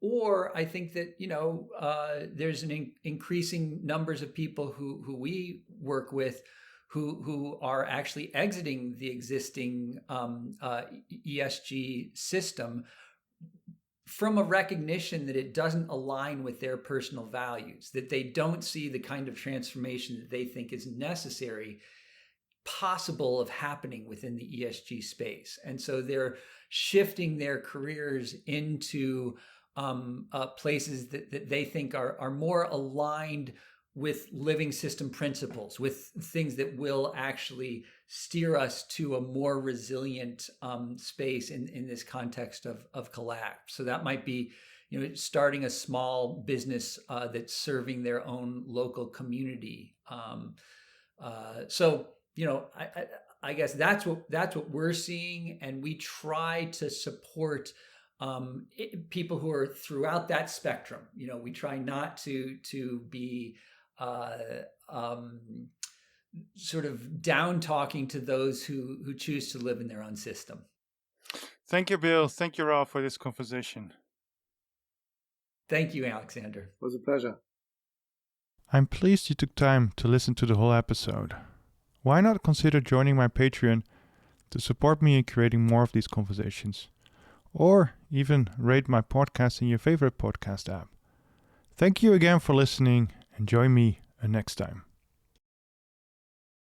Or I think that there's an increasing numbers of people who we work with who are actually exiting the existing ESG system from a recognition that it doesn't align with their personal values, that they don't see the kind of transformation that they think is necessary possible of happening within the ESG space. And so they're shifting their careers into places that they think are more aligned with living system principles, with things that will actually steer us to a more resilient space in this context of collapse. So that might be, starting a small business that's serving their own local community. So I guess that's what we're seeing, and we try to support people who are throughout that spectrum. We try not to be sort of down talking to those who choose to live in their own system. Thank you, Bill. Thank you, Ralph, for this conversation. Thank you, Alexander. It was a pleasure. I'm pleased you took time to listen to the whole episode. Why not consider joining my Patreon to support me in creating more of these conversations? Or even rate my podcast in your favorite podcast app. Thank you again for listening, and join me next time.